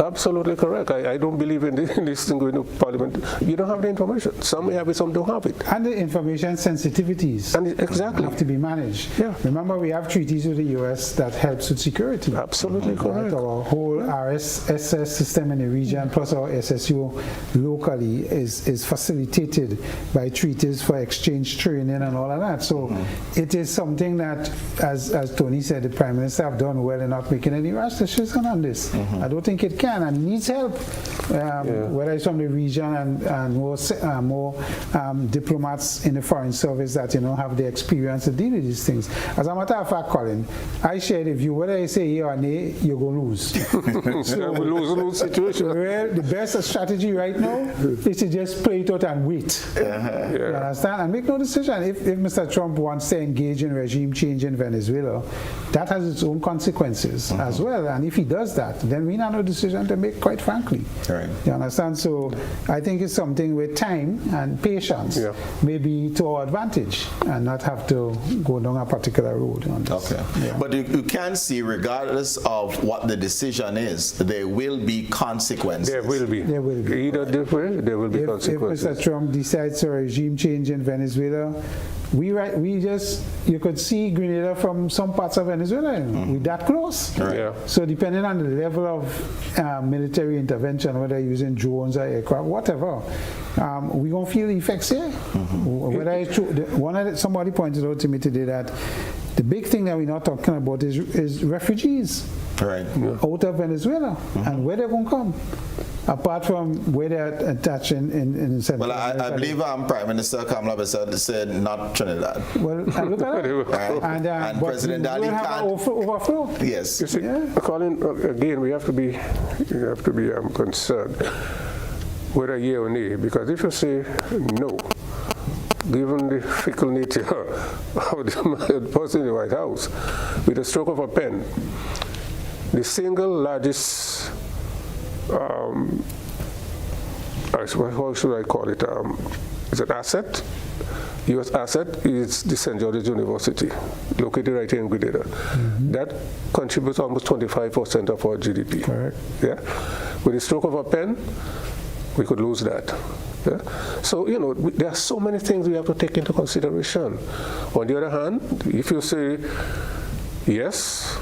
Absolutely correct. I don't believe in this thing going to Parliament. You don't have the information. Some may have it, some don't have it. And the information sensitivities exactly have to be managed. Yeah. Remember, we have treaties with the U.S. that helps with security. Absolutely correct. Our whole RSS system in the region, plus our SSU locally, globally is facilitated by treaties for exchange training and all of that. So it is something that, as Tony said, the Prime Minister have done well in not making any rash decision on this. I don't think it can, and needs help, whether it's from the region and more diplomats in the Foreign Service that have the experience to deal with these things. As a matter of fact, Colin, I share the view, whether I say yeah or nay, you're going to lose. So we lose situation. The best strategy right now is to just play it out and wait. You understand? And make no decision. If Mr. Trump wants to engage in regime change in Venezuela, that has its own consequences as well. And if he does that, then we have no decision to make, quite frankly. You understand? So I think it's something with time and patience, maybe to our advantage, and not have to go down a particular road on this. But you can see, regardless of what the decision is, there will be consequences. There will be. Either different, there will be consequences. If Mr. Trump decides to regime change in Venezuela, you could see Grenada from some parts of Venezuela. We're that close. So depending on the level of military intervention, whether using drones or aircraft, whatever, we're going to feel the effects here. Whether it's true, somebody pointed out to me today that the big thing that we're not talking about is refugees out of Venezuela and where they're going to come. Apart from where they're attached in Central America. I believe Prime Minister Kamala said not Trinidad. Well, and look at it. And President Allie can't overflow. Yes. You see, Colin, again, we have to be concerned whether yeah or nay, because if you say no, given the fickle nature of the person in the White House, with a stroke of a pen, the single largest how should I call it? Is it asset? U.S. asset is the St. George's University, located right here in Grenada. That contributes almost 25% of our GDP. Correct. Yeah. With a stroke of a pen, we could lose that. Yeah? So, there are so many things we have to take into consideration. On the other hand, if you say yes,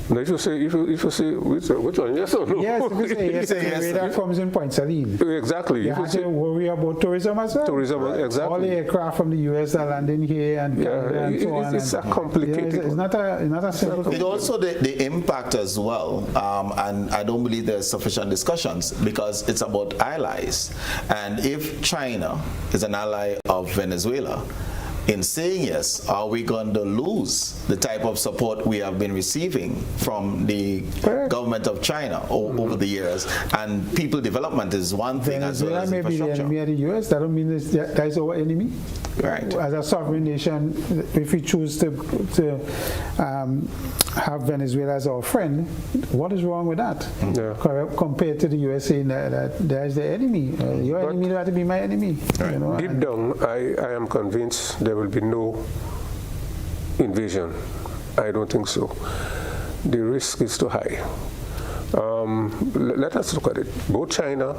now if you say which one, yes or no? Yes, if you say yes, Grenada comes in Point Saline. Exactly. You have to worry about tourism as well. Exactly. All the aircraft from the US are landing here and Canada and so on. It's a complicated. It's not a simple thing. It also the impact as well, and I don't believe there's sufficient discussions because it's about allies. And if China is an ally of Venezuela, in saying yes, are we going to lose the type of support we have been receiving from the government of China over the years? And people development is one thing as well as infrastructure. May be the enemy of the U.S. That don't mean that is our enemy. Right. As a sovereign nation, if we choose to have Venezuela as our friend, what is wrong with that? Compared to the U.S. saying that there is the enemy. Your enemy don't have to be my enemy. Deep down, I am convinced there will be no invasion. I don't think so. The risk is too high. Let us look at it. Both China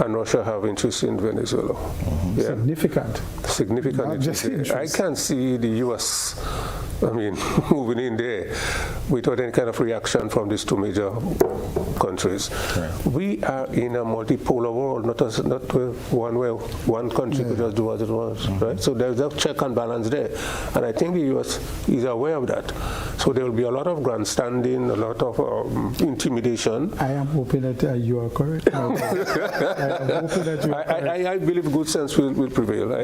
and Russia have interest in Venezuela. Significant interest. I can't see the U.S. moving in there without any kind of reaction from these two major countries. We are in a multipolar world, not one country could just do as it wants. Right? So there's a check and balance there, and I think the U.S. is aware of that. So there will be a lot of grandstanding, a lot of intimidation. I am hoping that you are correct. I believe good sense will prevail. I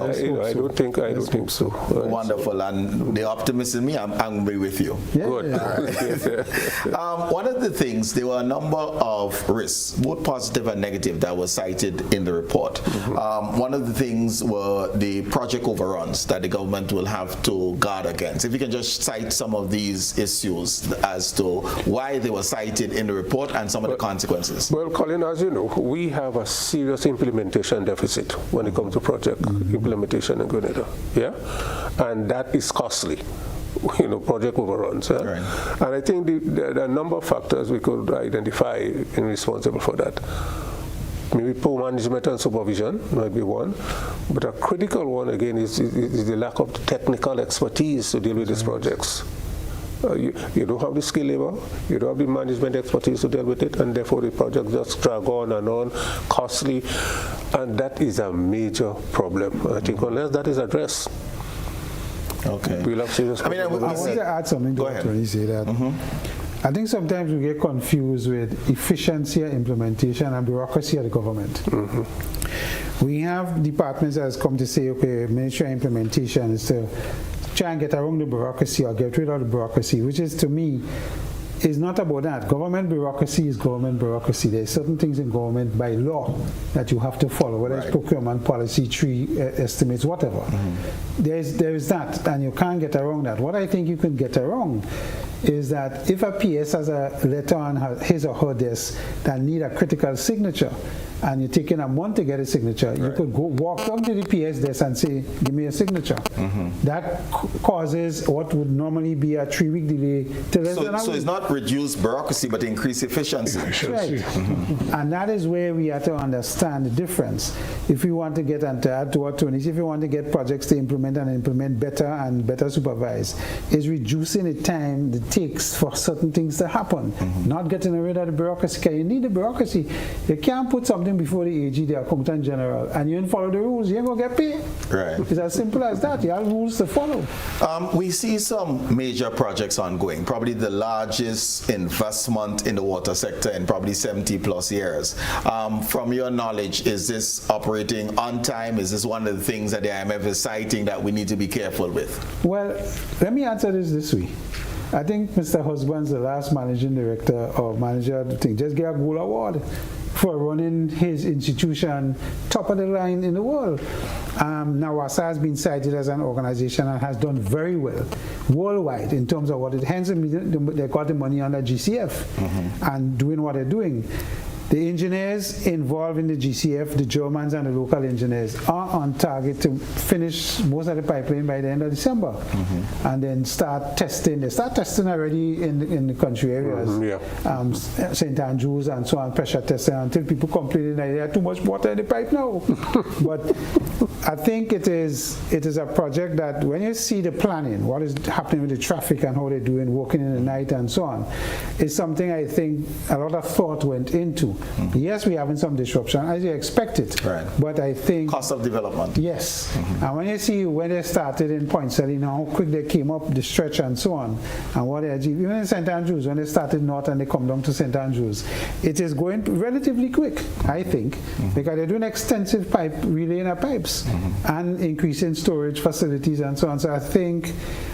don't think so. Wonderful, and the optimist in me, I'm angry with you. Good. One of the things, there were a number of risks, both positive and negative, that were cited in the report. One of the things were the project overruns that the government will have to guard against. If you can just cite some of these issues as to why they were cited in the report and some of the consequences. Well, Colin, as you know, we have a serious implementation deficit when it comes to project implementation in Grenada. And that is costly. Project overruns. And I think there are a number of factors we could identify and responsible for that. Maybe poor management and supervision might be one, but a critical one again is the lack of technical expertise to deal with these projects. You don't have the skilled labor, you don't have the management expertise to deal with it, and therefore the project just drag on, costly, and that is a major problem. I think unless that is addressed, okay, we'll have serious I want to add something to what you say that. I think sometimes we get confused with efficiency of implementation and bureaucracy of the government. We have departments that has come to say, okay, Ministry of Implementation is to try and get around the bureaucracy or get rid of the bureaucracy, which is, to me, is not about that. Government bureaucracy is government bureaucracy. There's certain things in government by law that you have to follow, whether it's procurement policy, tree estimates, whatever. There is that, and you can't get around that. What I think you can get around is that if a PS has a letter on his or her desk that need a critical signature, and you're taking a month to get a signature, you could go walk down to the PS desk and say, give me a signature. That causes what would normally be a 3-week delay to less than a week. So it's not reduced bureaucracy, but increased efficiency. Right. And that is where we have to understand the difference. If we want to get, and to add to what Tony said, if we want to get projects to implement and implement better and better supervised, is reducing the time it takes for certain things to happen. Not getting rid of the bureaucracy, because you need the bureaucracy. You can't put something before the AG, the Accountant General, and you didn't follow the rules, you ain't going to get paid. Right. It's as simple as that. You have rules to follow. We see some major projects ongoing, probably the largest investment in the water sector in probably 70 plus years. From your knowledge, is this operating on time? Is this one of the things that the IMF is citing that we need to be careful with? Well, let me answer this way. I think Mr. Husband's the last managing director or manager of the thing. Just get a gold award for running his institution top of the line in the world. Now, WASA has been cited as an organization and has done very well worldwide in terms of what it, hence they got the money under GCF and doing what they're doing. The engineers involved in the GCF, the Germans and the local engineers, are on target to finish most of the pipeline by the end of December, and then start testing. They start testing already in the country areas, St. Andrews and so on, pressure testing, until people complaining that they have too much water in the pipe now. But I think it is a project that when you see the planning, what is happening with the traffic and how they're doing, working in the night and so on, is something I think a lot of thought went into. Yes, we're having some disruption, as you expected, but I think... Cost of development. Yes. And when you see when they started in Point Selling, how quick they came up the stretch and so on, and what they achieved, even in St. Andrews, when they started north and they come down to St. Andrews, it is going relatively quick, I think, because they're doing extensive pipe, relaying of pipes, and increasing storage facilities and so on. So I think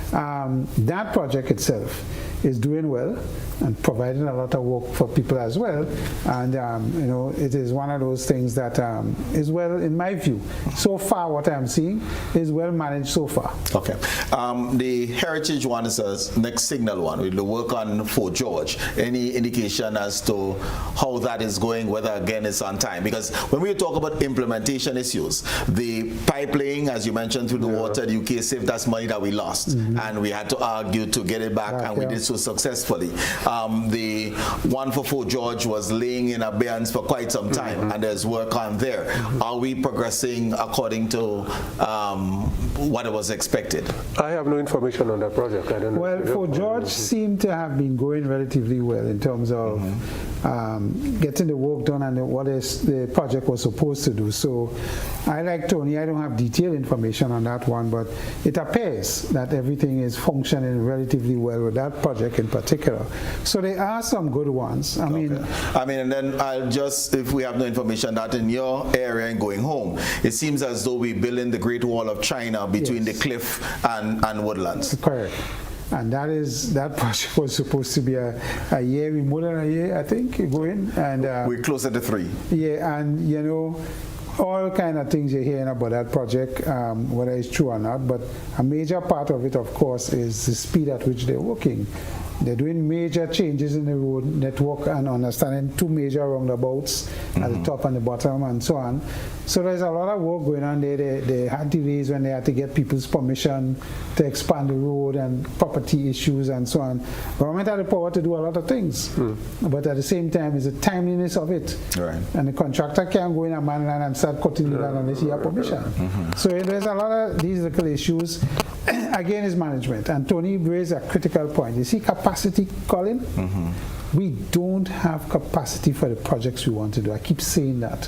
that project itself is doing well and providing a lot of work for people as well. And you know, it is one of those things that is well, in my view, so far what I'm seeing is well managed so far. Okay. The heritage one is a next signal one. With the work on Fort George, any indication as to how that is going, whether again it's on time? Because when we talk about implementation issues, the pipeline, as you mentioned, through the water, the UK saved us money that we lost, and we had to argue to get it back, and we did so successfully. The one for Fort George was laying in abeyance for quite some time, and there's work on there. Are we progressing according to what was expected? I have no information on that project. I don't know. Well, Fort George seemed to have been going relatively well in terms of getting the work done and what the project was supposed to do. So I, like Tony, I don't have detailed information on that one, but it appears that everything is functioning relatively well with that project in particular. So there are some good ones. I mean, and then I'll just, if we have no information, that in your area and going home, it seems as though we're building the Great Wall of China between the cliff and woodlands. Correct. And that project was supposed to be a year, more than a year, I think, going. And we're closer to 3. Yeah, and you know, all kind of things you're hearing about that project, whether it's true or not, but a major part of it, of course, is the speed at which they're working. They're doing major changes in the road network and understanding 2 major roundabouts at the top and the bottom and so on. So there's a lot of work going on there. They had delays when they had to get people's permission to expand the road and property issues and so on. Government had the power to do a lot of things, but at the same time, it's the timeliness of it. Right. And the contractor can't go in a manland and start cutting the land unless he has permission. So there's a lot of these little issues. again, is management. And Tony raised a critical point. You see capacity, Colin? We don't have capacity for the projects we want to do. I keep saying that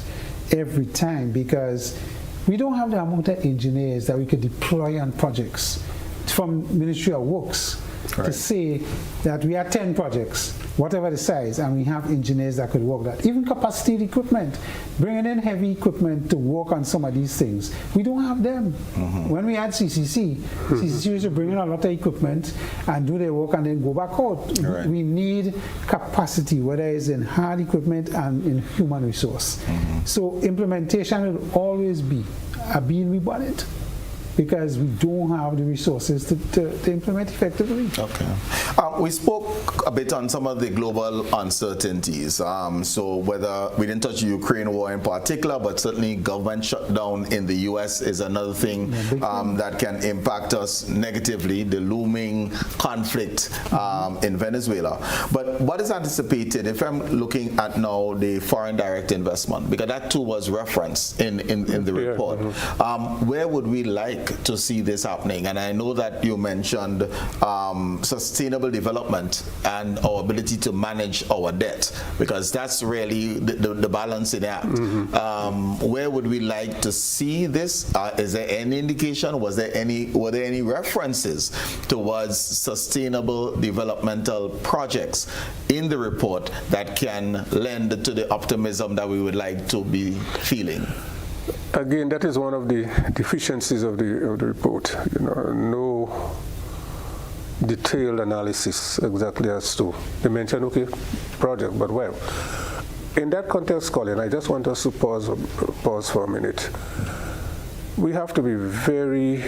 every time because we don't have the amount of engineers that we could deploy on projects from Ministry of Works to say that we have 10 projects, whatever the size, and we have engineers that could work that. Even capacity of equipment, bringing in heavy equipment to work on some of these things, we don't have them. When we had CCC, CCC used to bring in a lot of equipment and do their work and then go back out. We need capacity, whether it's in hard equipment and in human resource. So implementation will always be a being rebutted, because we don't have the resources to implement effectively. Okay. We spoke a bit on some of the global uncertainties. So whether we didn't touch the Ukraine war in particular, but certainly government shutdown in the U.S. is another thing that can impact us negatively, the looming conflict in Venezuela. But what is anticipated, if I'm looking at now the foreign direct investment, because that too was referenced in the report, where would we like to see this happening? And I know that you mentioned sustainable development and our ability to manage our debt, because that's really the balancing act. Where would we like to see this? Is there any indication? Were there any references towards sustainable developmental projects in the report that can lend to the optimism that we would like to be feeling? Again, that is one of the deficiencies of the report. No detailed analysis exactly as to they mention project, but well, in that context, Colin, I just want us to pause for a minute. We have to be very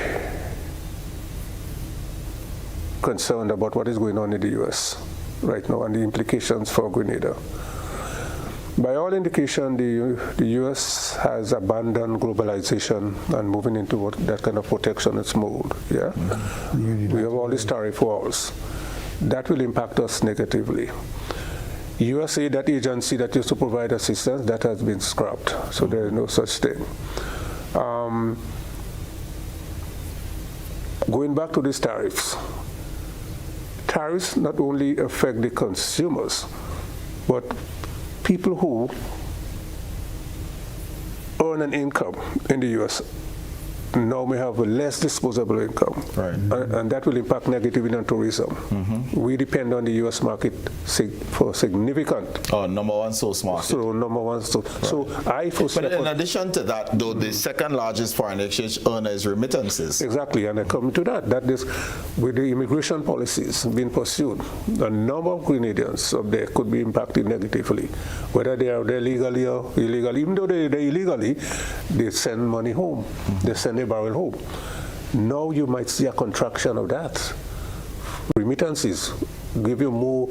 concerned about what is going on in the U.S. right now and the implications for Grenada. By all indication, the U.S. has abandoned globalization and moving into that kind of protectionist mode. Yeah, we have all these tariff walls. That will impact us negatively. USAID, that agency that used to provide assistance, that has been scrapped. So there is no such thing. Going back to these tariffs not only affect the consumers, but people who earn an income in the U.S. now may have a less disposable income, and that will impact negatively on tourism. We depend on the U.S. market for significant. Number one source market. So number one source. So I foresee. But in addition to that, though, the second largest foreign exchange earner is remittances. Exactly, and I come to that. That is, with the immigration policies being pursued, a number of Grenadians up there could be impacted negatively, whether they are there legally or illegally. Even though they're illegally, they send money home. They send a barrel home. Now you might see a contraction of that. Remittances give you more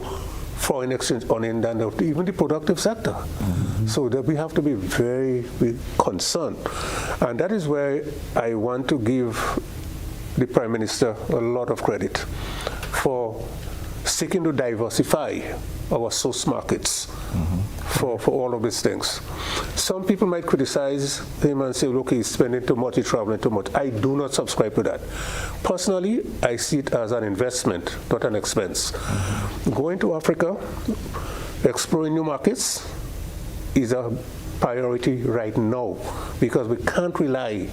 foreign exchange earning than even the productive sector. So that we have to be very concerned. And that is where I want to give the Prime Minister a lot of credit for seeking to diversify our source markets for all of these things. Some people might criticize him and say, look, he's spending too much, he's traveling too much. I do not subscribe to that. Personally, I see it as an investment, not an expense. Going to Africa, exploring new markets is a priority right now, because we can't rely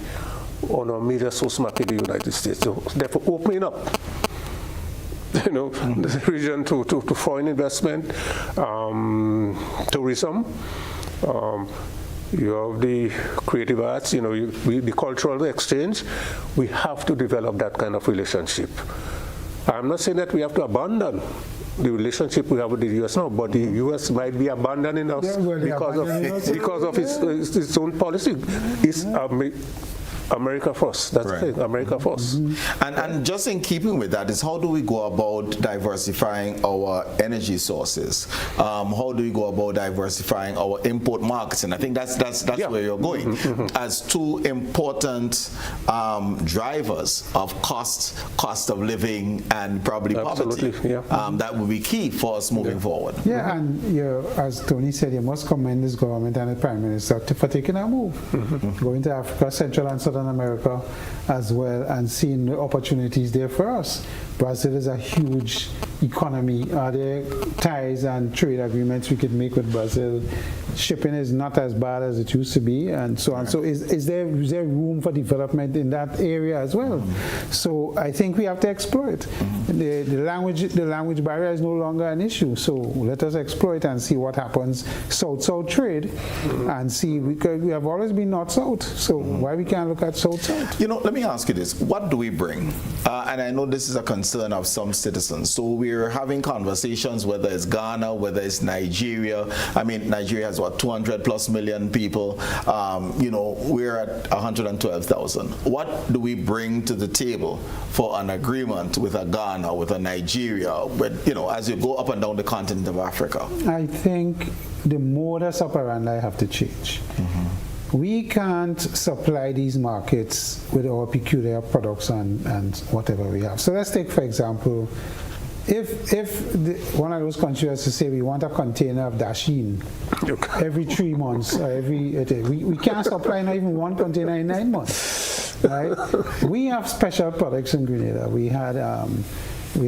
on our major source market, the United States. So therefore, opening up the region to foreign investment, tourism. You have the creative arts, the cultural exchange. We have to develop that kind of relationship. I'm not saying that we have to abandon the relationship we have with the U.S. now, but the U.S. might be abandoning us because of its own policy. It's America first. That's the thing. America first. And just in keeping with that is, how do we go about diversifying our energy sources? How do we go about diversifying our import markets? And I think that's where you're going. As two important drivers of cost of living and probably poverty. That will be key for us moving forward. Yeah, and as Tony said, you must commend this government and the Prime Minister for taking a move. Going to Africa, Central and South Southern America as well and seeing the opportunities there for us. Brazil is a huge economy. Are there ties and trade agreements we could make with Brazil? Shipping is not as bad as it used to be, and so on. So is there room for development in that area as well? So I think we have to explore it. The language barrier is no longer an issue. So let us explore it and see what happens. South-South trade, and see, because we have always been North-South. So why we can't look at South-South? You know, let me ask you this: what do we bring? And I know this is a concern of some citizens. So we're having conversations, whether it's Ghana, whether it's Nigeria. I mean, Nigeria has what, 200 plus million people. You know, we're at 112,000. What do we bring to the table for an agreement with a Ghana, with a Nigeria, with, you know, as you go up and down the continent of Africa? I think the modus operandi have to change. We can't supply these markets with our peculiar products and whatever we have. So let's take, for example, if one of those countries has to say we want a container of dasheen every 3 months, or we can't supply not even one container in 9 months, right? We have special products in Grenada. We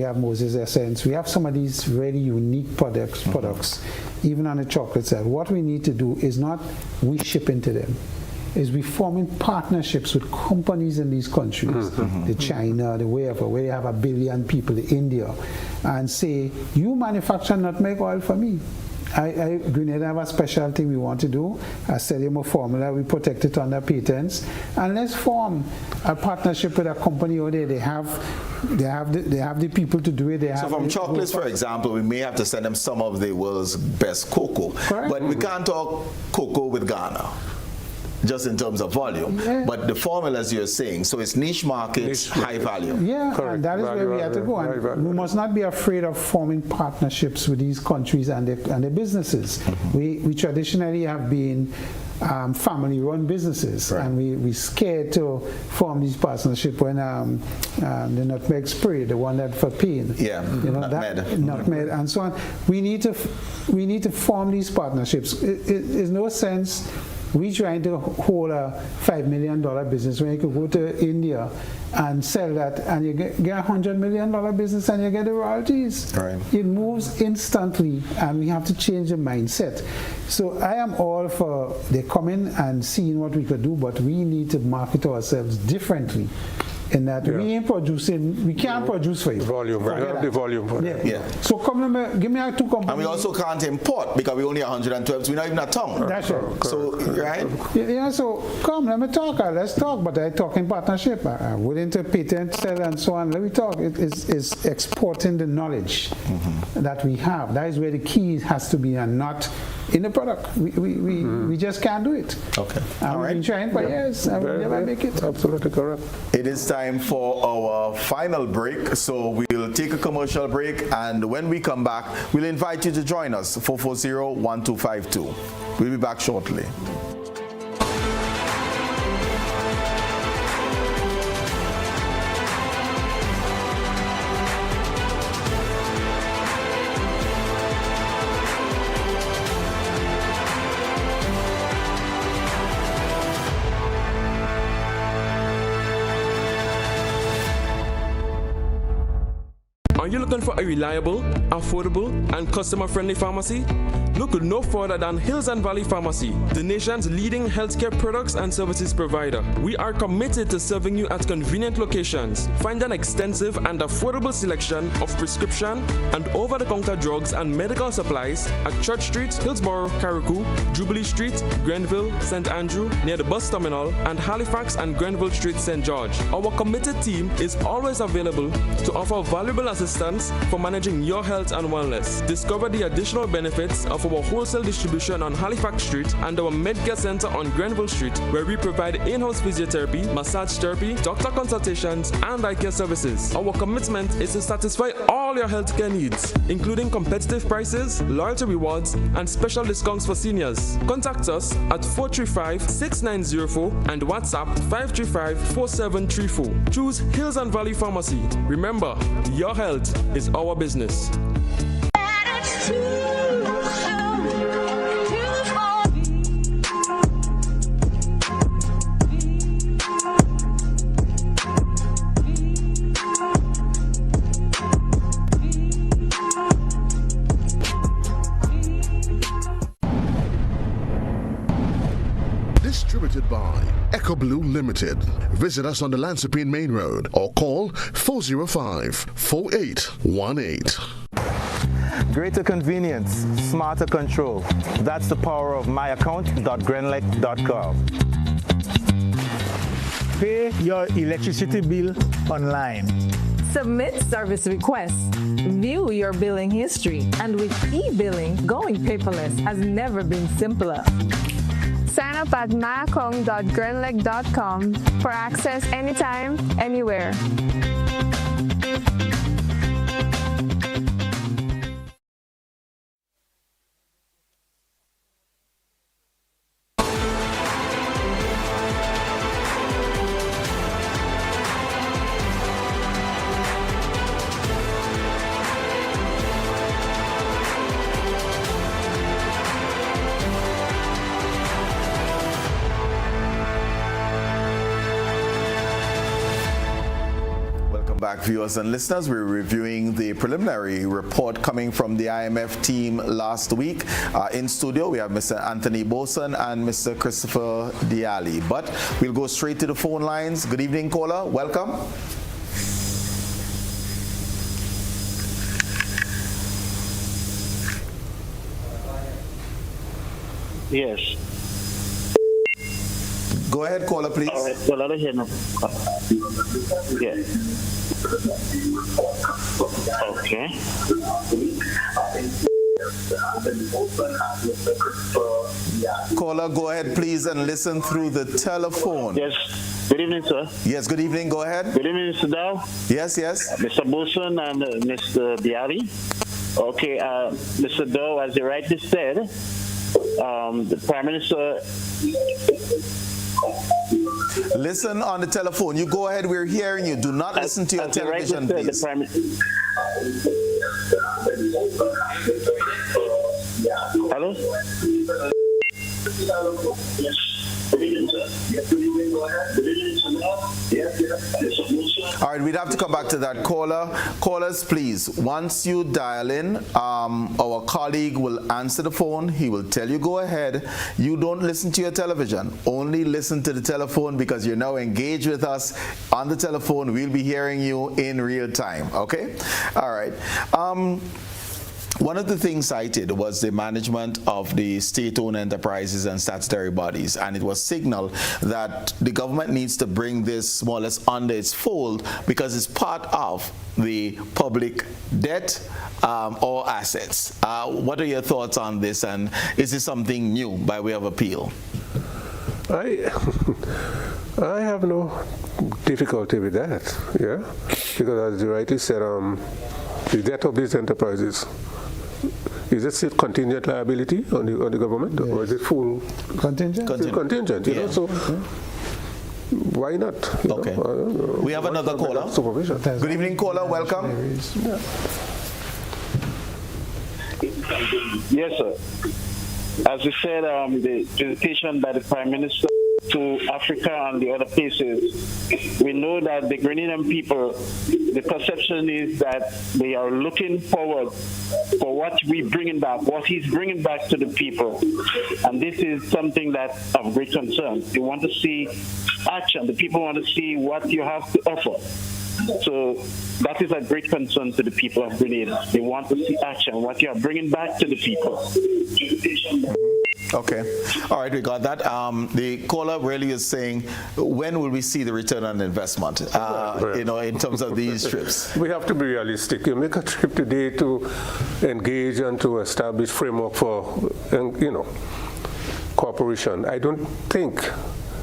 have Moses Essence. We have some of these really unique products, even on the chocolate side. What we need to do is not we ship into them, is we forming partnerships with companies in these countries, the China, the wherever, where they have 1 billion people, the India, and say, you manufacture nutmeg oil for me. Grenada have a specialty we want to do, a cellular formula, we protect it under patents, and let's form a partnership with a company over there. They have the people to do it. So from chocolates, for example, we may have to send them some of the world's best cocoa. Correct. But we can't talk cocoa with Ghana, just in terms of volume. Yeah. But the formulas you're saying, so it's niche markets, high value. Yeah, Correct. and that is where we have to go. And we must not be afraid of forming partnerships with these countries and their businesses. We traditionally have been family-run businesses, and we scared to form these partnerships when the nutmeg spray, the one that for pain, you know, nutmeg and so on. We need to form these partnerships. There's no sense we trying to hold a $5 million business when you could go to India and sell that, and you get $100 million business and you get the royalties. Right. It moves instantly, and we have to change the mindset. So I am all for they coming and seeing what we could do, but we need to market ourselves differently. In that we ain't producing, we can't produce for you. Volume, right? The volume. So give me 2 companies. And we also can't import because we only 112, so we're not even a tongue. That's right. So, right? Yeah, so come, let me talk. Let's talk, but I talk in partnership. I'm willing to patent, sell, and so on. Let me talk. It is exporting the knowledge that we have. That is where the key has to be, and not in the product. We just can't do it. Okay. All right. We've been trying for years, and we'll never make it. Absolutely correct. It is time for our final break, so we'll take a commercial break, and when we come back, we'll invite you to join us, 440-1252. We'll be back shortly. Are you looking for a reliable, affordable, and customer-friendly pharmacy? Look no further than Hills and Valley Pharmacy, the nation's leading healthcare products and services provider. We are committed to serving you at convenient locations. Find an extensive and affordable selection of prescription and over-the-counter drugs and medical supplies at Church Street, Hillsborough, Carriacou, Jubilee Street, Grenville, St. Andrew, near the bus terminal, and Halifax and Grenville Street, St. George. Our committed team is always available to offer valuable assistance for managing your health and wellness. Discover the additional benefits of our wholesale distribution on Halifax Street and our Medcare Center on Grenville Street, where we provide in-house physiotherapy, massage therapy, doctor consultations, and eye care services. Our commitment is to satisfy all your healthcare needs, including competitive prices, loyalty rewards, and special discounts for seniors. Contact us at 435-6904 and WhatsApp 535-4734. Choose Hills and Valley Pharmacy. Remember, your health is our business. Limited. Visit us on the Lansepine Main Road or call 405-4818. Greater convenience, smarter control. That's the power of myaccount.grenelec.com. Pay your electricity bill online. Submit service requests. View your billing history. And with e-billing, going paperless has never been simpler. Sign up at myaccount.grenelec.com for access anytime, anywhere. Back, viewers and listeners, we're reviewing the preliminary report coming from the IMF team last week. In studio, we have Mr. Anthony Boatswain and Mr. Christopher Allie. But we'll go straight to the phone lines. Good evening, caller. Welcome. Yes. Go ahead, caller, please. All right. Well, I don't hear no. Yeah. Okay. Caller, go ahead, please, and listen through the telephone. Yes. Good evening, sir. Yes, good evening. Go ahead. Good evening, Mr. Dowe. Yes, yes. Mr. Boatswain and Mr. Allie. Okay, Mr. Dowe, as you rightly said, the Prime Minister... Listen on the telephone. You go ahead. We're hearing you. Do not listen to your television, please. Hello? All right, we'd have to come back to that. Callers, please, once you dial in, our colleague will answer the phone. He will tell you go ahead. You don't listen to your television. Only listen to the telephone because you're now engaged with us on the telephone. We'll be hearing you in real time, okay? All right. One of the things cited was the management of the state-owned enterprises and statutory bodies, and it was signaled that the government needs to bring this more or less under its fold because it's part of the public debt or assets. What are your thoughts on this, and is this something new by way of appeal? I have no difficulty with that, yeah, because as you rightly said, the debt of these enterprises, is it still contingent liability on the government, yes, or is it full contingent? Contingent, you know, so why not? Okay. We have another caller. Supervision. Good evening, caller. Welcome. Yes, sir. As we said, the visitation by the Prime Minister to Africa and the other places, we know that the Grenadian people, the perception is that they are looking forward for what we're bringing back, what he's bringing back to the people. And this is something that's of great concern. They want to see action. The people want to see what you have to offer. So that is a great concern to the people of Grenada. They want to see action, what you are bringing back to the people. Okay. All right, we got that. The caller really is saying, when will we see the return on investment, you know, in terms of these trips? We have to be realistic. You make a trip today to engage and to establish framework for, you know, cooperation. I don't think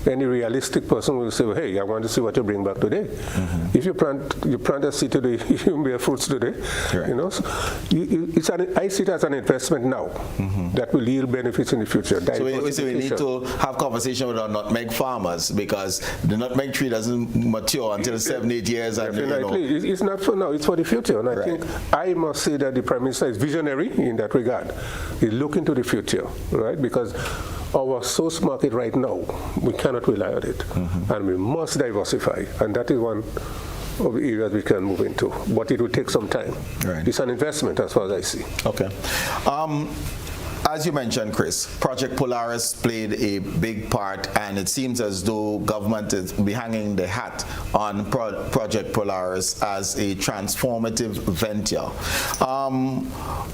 any realistic person will say, well, hey, I want to see what you bring back today. Mm-hmm. If you plant a seed today, you bear fruits today. Right. You know, so I see it as an investment now, mm-hmm, that will yield benefits in the future. So we need to have conversation with our nutmeg farmers because the nutmeg tree doesn't mature until 7-8 years. Definitely. And, it's not for now, it's for the future. And I think I must say that the Prime Minister is visionary in that regard. He's looking to the future, right? Because our source market right now, we cannot rely on it, mm-hmm, and we must diversify, and that is one of the areas we can move into, but it will take some time. Right. It's an investment as far as I see. Okay. as you mentioned, Chris, Project Polaris played a big part, and it seems as though government is be hanging the hat on Project Polaris as a transformative venture.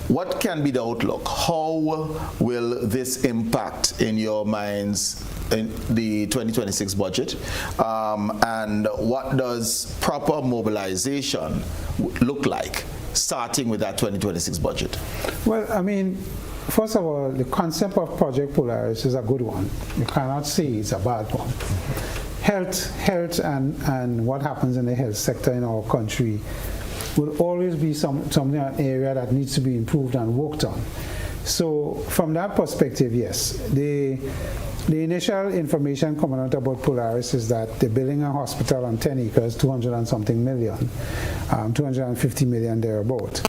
What can be the outlook? How will this impact, in your minds, in the 2026 budget? And what does proper mobilization look like, starting with that 2026 budget? Well, I mean, first of all, the concept of Project Polaris is a good one. You cannot say it's a bad one. Health and what happens in the health sector in our country will always be something, an area that needs to be improved and worked on. So from that perspective, yes, the initial information coming out about Polaris is that they're building a hospital on 10 acres, 200 and something million, 250 million thereabout.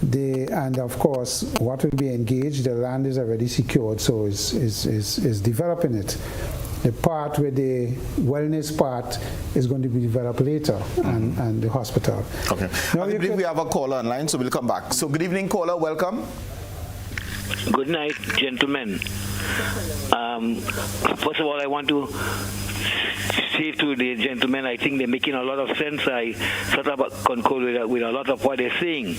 And of course, what will be engaged, the land is already secured, so is developing it. The part where the wellness part is going to be developed later, and the hospital. Okay. Now I believe we have a caller online, so we'll come back. So good evening, caller. Welcome. Good night, gentlemen. First of all, I want to say to the gentlemen, I think they're making a lot of sense. I sort of concur with a lot of what they're saying.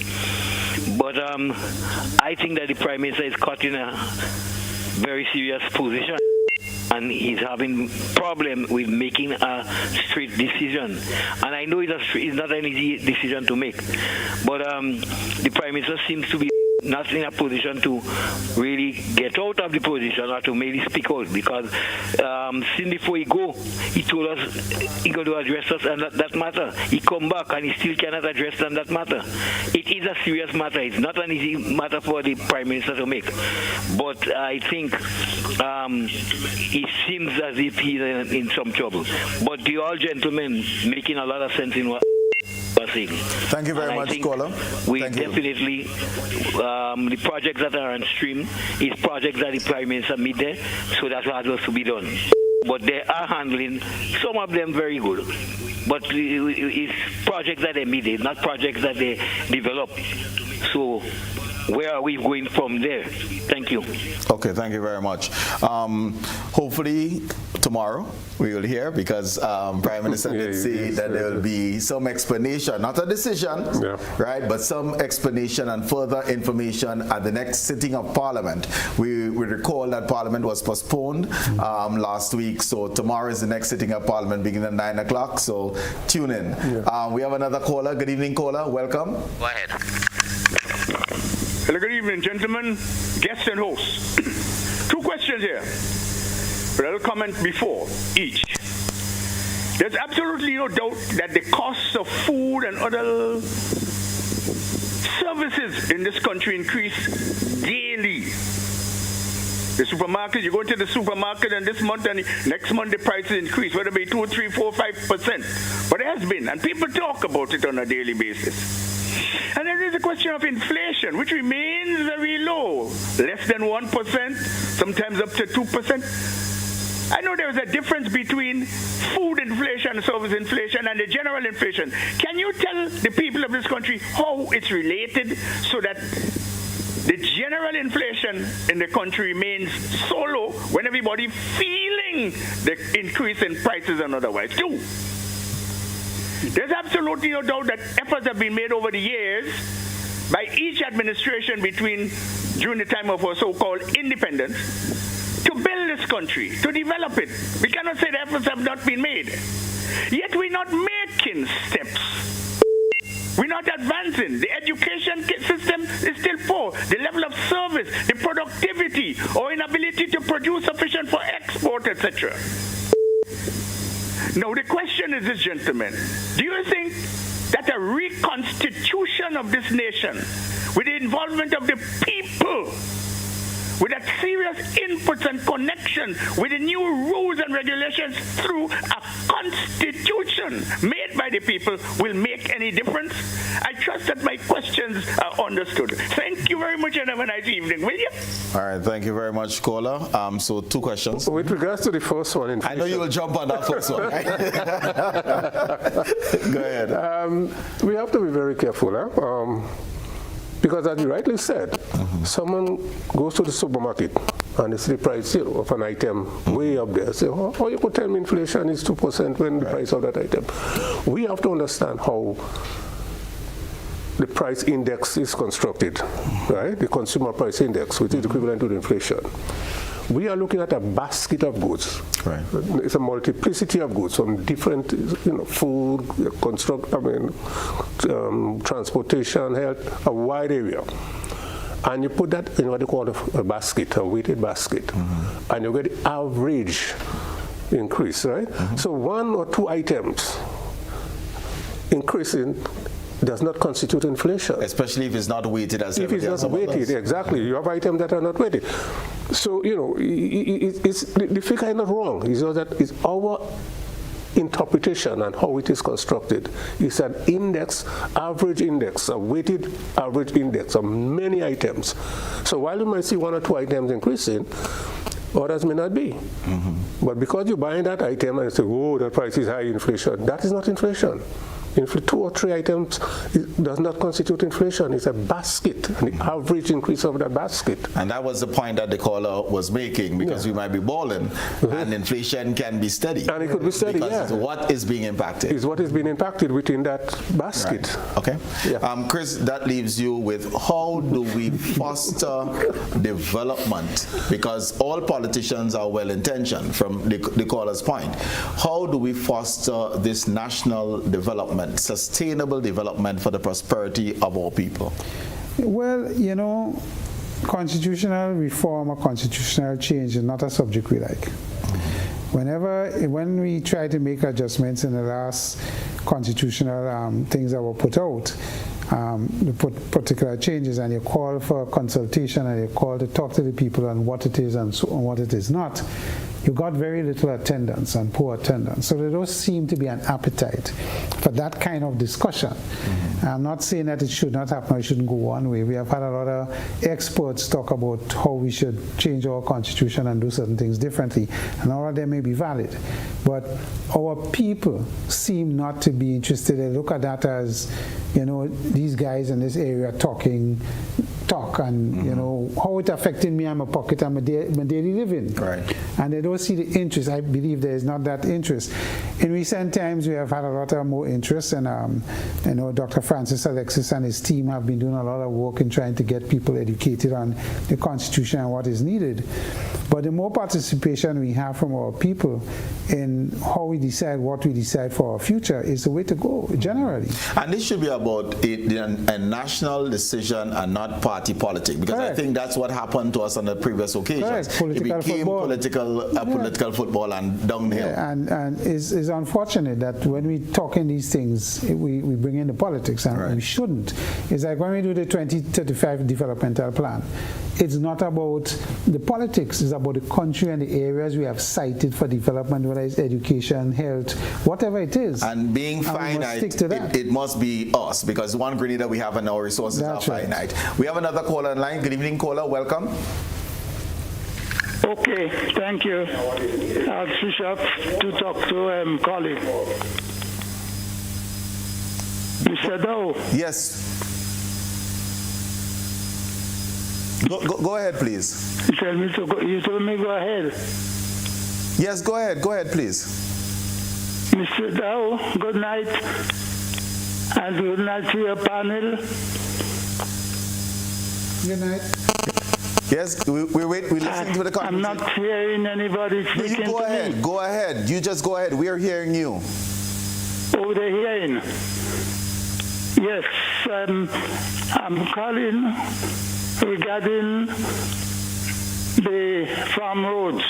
But I think that the Prime Minister is caught in a very serious position, and he's having problem with making a straight decision. And I know it's not an easy decision to make, but the Prime Minister seems to be not in a position to really get out of the position or to maybe speak out, because since before he told us he going to address us and that matter. He come back and he still cannot address that matter. It is a serious matter. It's not an easy matter for the Prime Minister to make. But I think it seems as if he's in some trouble. But the all gentlemen making a lot of sense in what saying. Thank you very much, caller. We definitely, the projects that are on stream is projects that the Prime Minister made there, so that's what has to be done. But they are handling some of them very good. But it's projects that they made, not projects that they develop. So where are we going from there? Thank you. Okay, thank you very much. Hopefully tomorrow we will hear, because Prime Minister did say that there will be some explanation, not a decision, right, but some explanation and further information at the next sitting of Parliament. We recall that Parliament was postponed last week, so tomorrow is the next sitting of Parliament, beginning at 9 o'clock, so tune in. We have another caller. Good evening, caller. Welcome. Go ahead. Hello, good evening, gentlemen, guests and hosts. Two questions here, but I'll comment before each. There's absolutely no doubt that the costs of food and other services in this country increase daily. The supermarket, you go into the supermarket and this month and next month the prices increase, whether it be 2, 3, 4, 5%. But it has been, and people talk about it on a daily basis. And then there's a question of inflation, which remains very low, less than 1%, sometimes up to 2%. I know there is a difference between food inflation, service inflation, and the general inflation. Can you tell the people of this country how it's related so that the general inflation in the country remains so low when everybody feeling the increase in prices and otherwise too? There's absolutely no doubt that efforts have been made over the years by each administration during the time of our so-called independence to build this country, to develop it. We cannot say the efforts have not been made. Yet we're not making steps. We're not advancing. The education system is still poor. The level of service, the productivity, or inability to produce sufficient for export, etc. Now, the question is this, gentlemen. Do you think that a reconstitution of this nation, with the involvement of the people, with that serious inputs and connection with the new rules and regulations through a constitution made by the people, will make any difference? I trust that my questions are understood. Thank you very much and have a nice evening, will you? All right, thank you very much, caller. So 2 questions. With regards to the first one, inflation. I know you will jump on that first one, right? Go ahead. We have to be very careful. Because as you rightly said, someone goes to the supermarket and they see the price of an item way up there. Say, how you could tell me inflation is 2% when the price of that item? We have to understand how the price index is constructed, right? The consumer price index, which is equivalent to the inflation. We are looking at a basket of goods. Right. It's a multiplicity of goods from different, food, transportation, health, a wide area. And you put that in what they call a basket, a weighted basket, and you get the average increase, right? So 1 or 2 items increasing does not constitute inflation. Especially if it's not weighted as if it's not weighted, exactly. You have items that are not weighted. So, the figure is not wrong. It's just that it's our interpretation and how it is constructed. It's an index, average index, a weighted average index of many items. So while you might see 1 or 2 items increasing, others may not be. But because you're buying that item and you say, oh, the price is high, inflation, that is not inflation. If 2 or 3 items does not constitute inflation, it's a basket, and the average increase of that basket. And that was the point that the caller was making, because we might be balling, and inflation can be steady. And it could be steady, because what is being impacted? Is what is being impacted within that basket. Right. Okay. Yeah. Chris, that leaves you with how do we foster development? Because all politicians are well-intentioned, from the caller's point. How do we foster this national development, sustainable development for the prosperity of our people? Well, constitutional reform or constitutional change is not a subject we like. When we try to make adjustments in the last constitutional things that were put out, the particular changes, and you call for consultation and you call to talk to the people on what it is and what it is not, you got very little attendance and poor attendance. So there does seem to be an appetite for that kind of discussion. I'm not saying that it should not happen or it shouldn't go one way. We have had a lot of experts talk about how we should change our constitution and do certain things differently, and all of them may be valid. But our people seem not to be interested. They look at that as, these guys in this area talk and how it affected me and my pocket and my daily living. Right. And they don't see the interest. I believe there is not that interest. In recent times, we have had a lot of more interest, and Dr. Francis Alexis and his team have been doing a lot of work in trying to get people educated on the Constitution and what is needed. But the more participation we have from our people in how we decide what we decide for our future is the way to go, generally. And this should be about a national decision and not party politics, because I think that's what happened to us on the previous occasions. It became political football and downhill. Yeah, and it's unfortunate that when we talk in these things, we bring in the politics, and we shouldn't. It's like when we do the 2035 developmental plan, it's not about the politics, it's about the country and the areas we have cited for development, whether it's education, health, whatever it is. And being finite, it must be us, because one Grenada we have and our resources are finite. We have another caller online. Good evening, caller. Welcome. Okay, thank you. I'll switch up to talk to Colin. Mr. Dowe. Yes. Go ahead, please. You told me go ahead. Yes, go ahead. Go ahead, please. Mr. Dowe, good night. And good night to your panel. Good night. Yes, we listen to the conversation. I'm not hearing anybody speaking to me. Go ahead. Go ahead. You just go ahead. We are hearing you. Oh, they're hearing. Yes, I'm calling regarding the farm roads.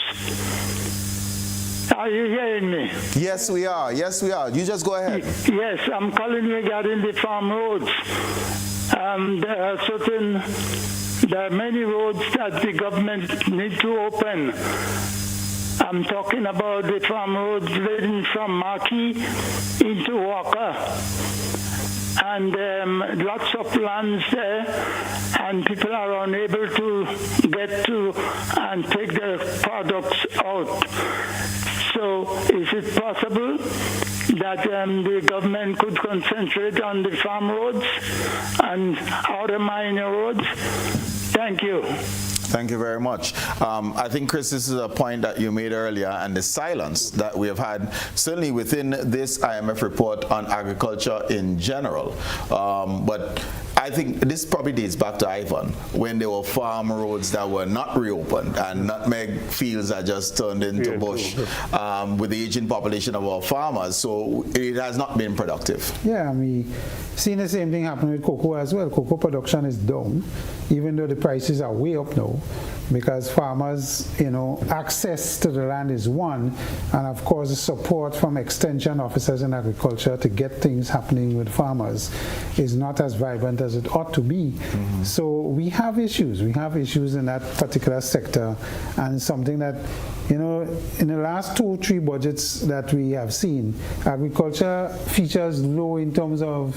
Are you hearing me? Yes, we are. Yes, we are. You just go ahead. Yes, I'm calling regarding the farm roads. There are many roads that the government need to open. I'm talking about the farm roads leading from Marquis into Walker. And lots of lands there, and people are unable to get to and take their products out. So is it possible that the government could concentrate on the farm roads and outer minor roads? Thank you. Thank you very much. I think, Chris, this is a point that you made earlier, and the silence that we have had, certainly within this IMF report on agriculture in general. But I think this probably dates back to Ivan, when there were farm roads that were not reopened, and nutmeg fields are just turned into bush with the aging population of our farmers. So it has not been productive. Yeah, I mean, seeing the same thing happen with cocoa as well. Cocoa production is down, even though the prices are way up now, because farmers, access to the land is one, and of course the support from extension officers in agriculture to get things happening with farmers is not as vibrant as it ought to be. So we have issues. We have issues in that particular sector, and something that, in the last 2 or 3 budgets that we have seen, agriculture features low in terms of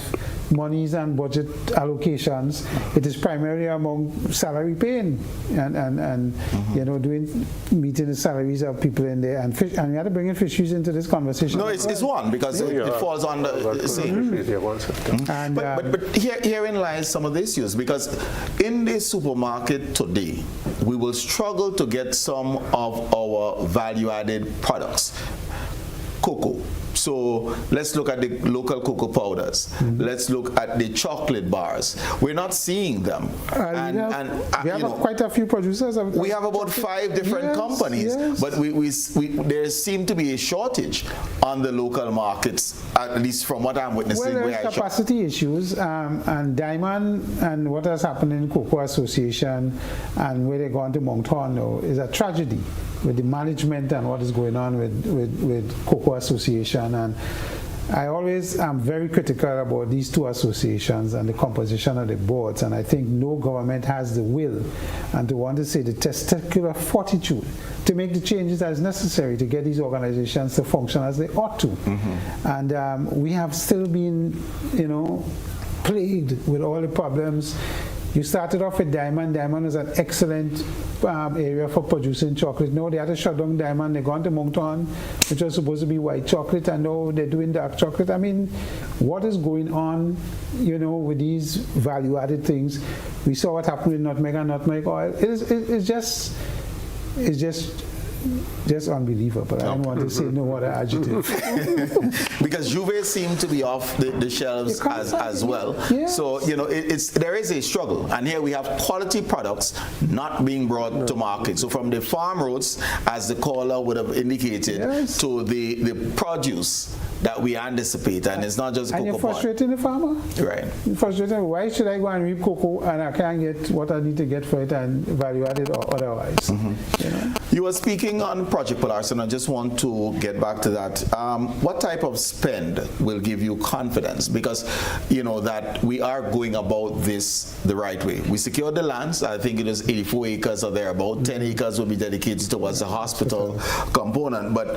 monies and budget allocations. It is primarily among salary paying and meeting the salaries of people in there, and we had to bring in fisheries into this conversation. No, it's one, because it falls on the same. But herein lies some of the issues, because in the supermarket today, we will struggle to get some of our value-added products. Cocoa. So let's look at the local cocoa powders. Let's look at the chocolate bars. We're not seeing them. We have quite a few producers. We have about 5 different companies, but there seems to be a shortage on the local markets, at least from what I'm witnessing. Well, there's capacity issues, and Diamond and what has happened in Cocoa Association and where they're going to Mount Horn now is a tragedy with the management and what is going on with Cocoa Association. And I always am very critical about these 2 associations and the composition of the boards, and I think no government has the will and to want to say the testicular fortitude to make the changes that is necessary to get these organizations to function as they ought to. And we have still been, plagued with all the problems. You started off with Diamond. Diamond is an excellent area for producing chocolate. No, they had to shut down Diamond. They gone to Moncton, which was supposed to be white chocolate, and now they're doing dark chocolate. I mean, what is going on, with these value-added things? We saw what happened with nutmeg and nutmeg oil. It's just unbelievable. I don't want to say no other adjective. Because Juve seemed to be off the shelves as well. Yes. So, there is a struggle. And here we have quality products not being brought to market. So from the farm roads, as the caller would have indicated, to the produce that we anticipate. And it's not just cocoa. And you're frustrating the farmer. Right. You're frustrating. Why should I go and reap cocoa and I can't get what I need to get for it and value added or otherwise? You were speaking on Project Polaris, and I just want to get back to that. What type of spend will give you confidence? Because, that we are going about this the right way. We secured the lands. I think it is 84 acres or thereabout. 10 acres will be dedicated towards the hospital component. But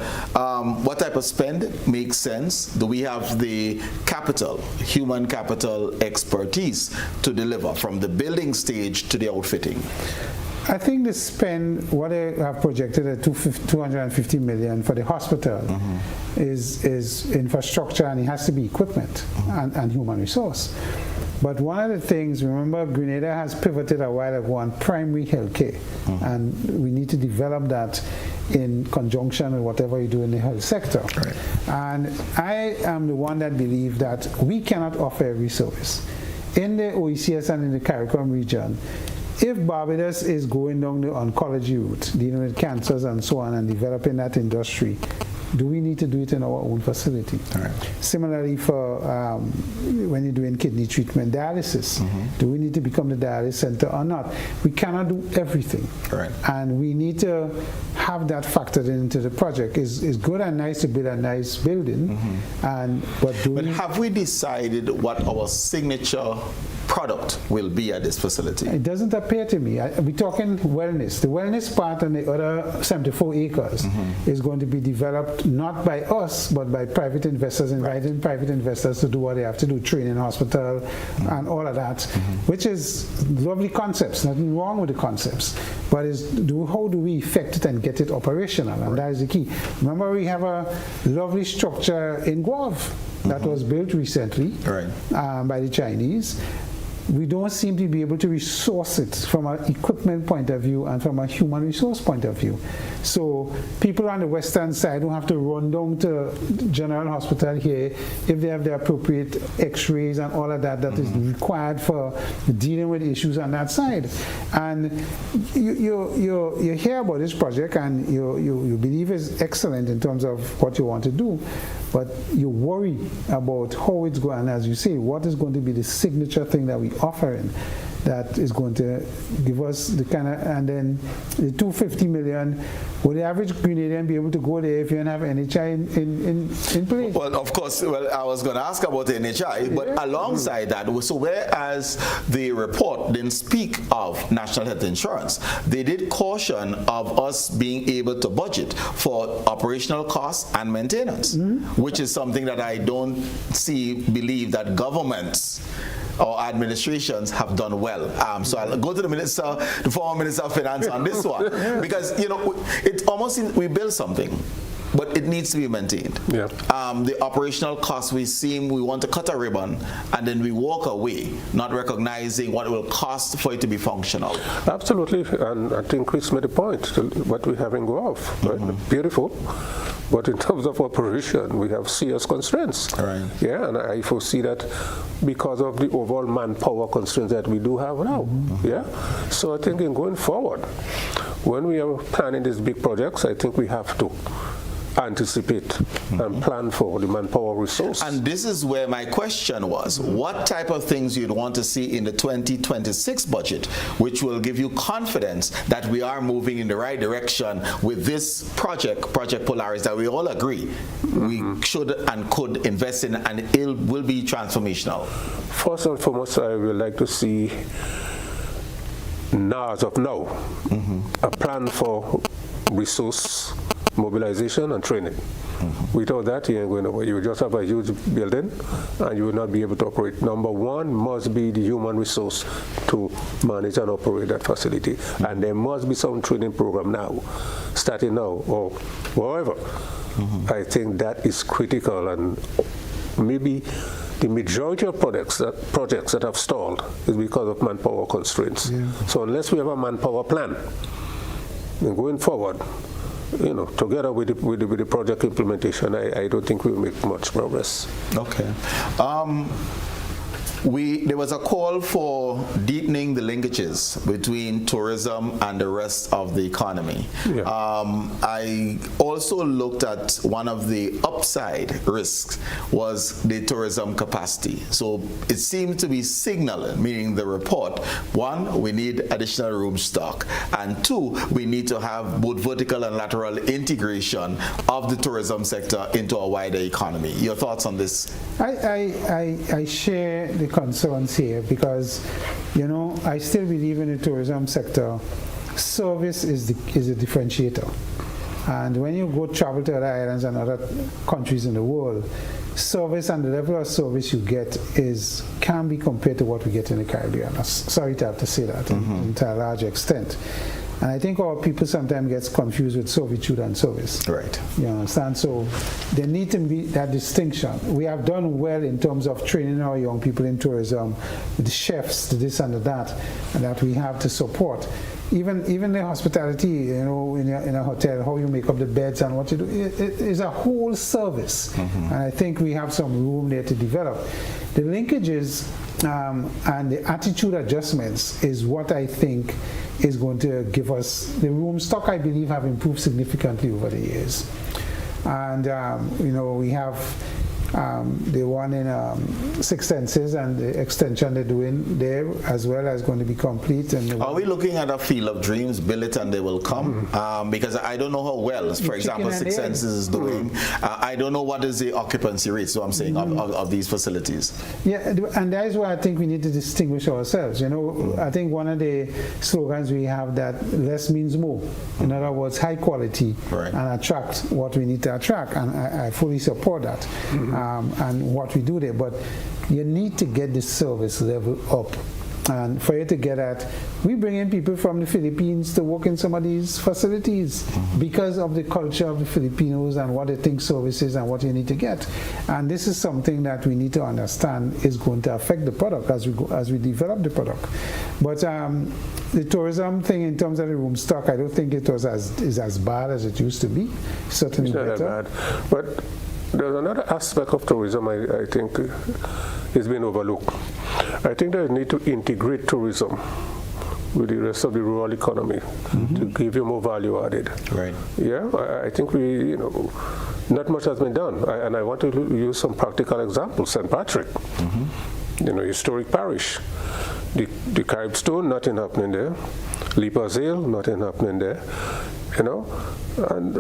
what type of spend makes sense? Do we have the capital, human capital expertise to deliver from the building stage to the outfitting? I think the spend, what they have projected at $250 million for the hospital is infrastructure, and it has to be equipment and human resource. But one of the things, remember, Grenada has pivoted a while ago on primary health care, and we need to develop that in conjunction with whatever you do in the health sector. Right. And I am the one that believes that we cannot offer every service. In the OECS and in the CARICOM region, if Barbados is going down the oncology route, dealing with cancers and so on, and developing that industry, do we need to do it in our own facility? Right. Similarly, for when you're doing kidney treatment, dialysis, do we need to become the dialysis center or not? We cannot do everything. Right. And we need to have that factored into the project. It's good and nice to build a nice building, but have we decided what our signature product will be at this facility? It doesn't appear to me. We're talking wellness. The wellness part on the other 74 acres is going to be developed but not by us, but by private investors, inviting private investors to do what they have to do, training hospital and all of that, which is lovely concepts, nothing wrong with the concepts, but how do we effect it and get it operational, and that is the key. Remember, we have a lovely structure in Guelph that was built recently by the Chinese. We don't seem to be able to resource it from an equipment point of view and from a human resource point of view. So people on the western side don't have to run down to General Hospital here if they have the appropriate x-rays and all of that is required for dealing with issues on that side. And you hear about this project and you believe it's excellent in terms of what you want to do, but you worry about how it's going, and as you say, what is going to be the signature thing that we offering that is going to give us the kind of, and then the 250 million, will the average Grenadian be able to go there if you don't have NHI in place? Well, of course, I was going to ask about the NHI, but alongside that, so whereas the report didn't speak of national health insurance, they did caution of us being able to budget for operational costs and maintenance, which is something that I don't believe that governments or administrations have done well. So I'll go to the former Minister of Finance on this one, because it almost seems we build something, but it needs to be maintained. The operational costs, we want to cut a ribbon and then we walk away, not recognizing what it will cost for it to be functional. Absolutely, and I think Chris made a point, what we have in Guelph, beautiful. But in terms of operation, we have serious constraints. Yeah, and I foresee that because of the overall manpower constraints that we do have now. Yeah, so I think in going forward, when we are planning these big projects, I think we have to anticipate and plan for the manpower resource. And this is where my question was, what type of things you'd want to see in the 2026 budget, which will give you confidence that we are moving in the right direction with this Project Polaris, that we all agree we should and could invest in, and it will be transformational? First and foremost, I would like to see, now as of now, a plan for resource mobilization and training. Without that, you ain't going nowhere. You just have a huge building and you will not be able to operate. Number one must be the human resource to manage and operate that facility. And there must be some training program now, starting now or wherever. I think that is critical, and maybe the majority of projects that have stalled is because of manpower constraints. So unless we have a manpower plan, then going forward, together with the project implementation, I don't think we'll make much progress. Okay. There was a call for deepening the linkages between tourism and the rest of the economy. I also looked at one of the upside risks was the tourism capacity. So it seemed to be signaling, meaning the report, one, we need additional room stock, and two, we need to have both vertical and lateral integration of the tourism sector into a wider economy. Your thoughts on this? I share the concerns here because, I still believe in the tourism sector. Service is a differentiator. And when you go travel to other islands and other countries in the world, service and the level of service you get can be compared to what we get in the Caribbean. I'm sorry to have to say that to a large extent. And I think our people sometimes get confused with servitude and service. Right. You understand? So there needs to be that distinction. We have done well in terms of training our young people in tourism, the chefs, the this and the that, and that we have to support. Even the hospitality, in a hotel, how you make up the beds and what you do, it is a whole service. And I think we have some room there to develop. The linkages and the attitude adjustments is what I think is going to give us the room stock. I believe have improved significantly over the years, and we have the one in Six Senses and the extension they're doing there as well as going to be complete. And are we looking at a field of dreams, build it and they will come? Because I don't know how well, for example, Six Senses is doing. I don't know what is the occupancy rate, so I'm saying, of these facilities. Yeah, and that is why I think we need to distinguish ourselves. You know, I think one of the slogans we have that less means more. In other words, high quality and attract what we need to attract, and I fully support that. And what we do there, but you need to get the service level up. And for you to get that, we bring in people from the Philippines to work in some of these facilities because of the culture of the Filipinos and what they think services and what you need to get. And this is something that we need to understand is going to affect the product as we develop the product. But the tourism thing in terms of the room stock, I don't think it was as bad as it used to be. Certainly it's not better. that bad. But there's another aspect of tourism I think is being overlooked. I think that we need to integrate tourism with the rest of the rural economy to give you more value added. Right. Yeah, I think not much has been done. And I want to use some practical examples. St. Patrick, historic parish. The Carib Stone, nothing happening there. Leaper's Ale, nothing happening there. And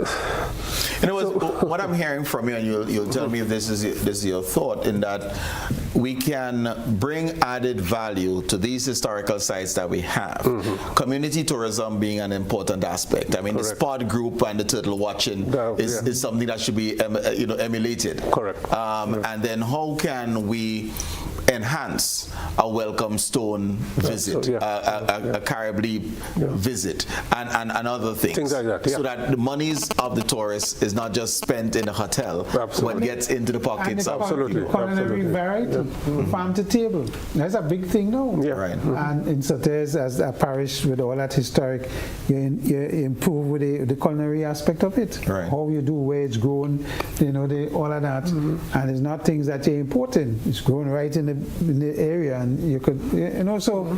what I'm hearing from you, and you'll tell me if this is your thought, in that we can bring added value to these historical sites that we have. Community tourism being an important aspect. I mean, the spot group and the turtle watching is something that should be emulated. Correct. And then how can we enhance a Welcome Stone visit, a Carib Leap visit, and other things like that, so that the monies of the tourist is not just spent in the hotel, but gets into the pockets of the culinary variety, farm to table. That's a big thing now. Yeah. Right. And in Sotes, as a parish with all that historic, you improve with the culinary aspect of it. Right. How you do, where it's grown, all of that. And it's not things that you're importing. It's grown right in the area, and you could, so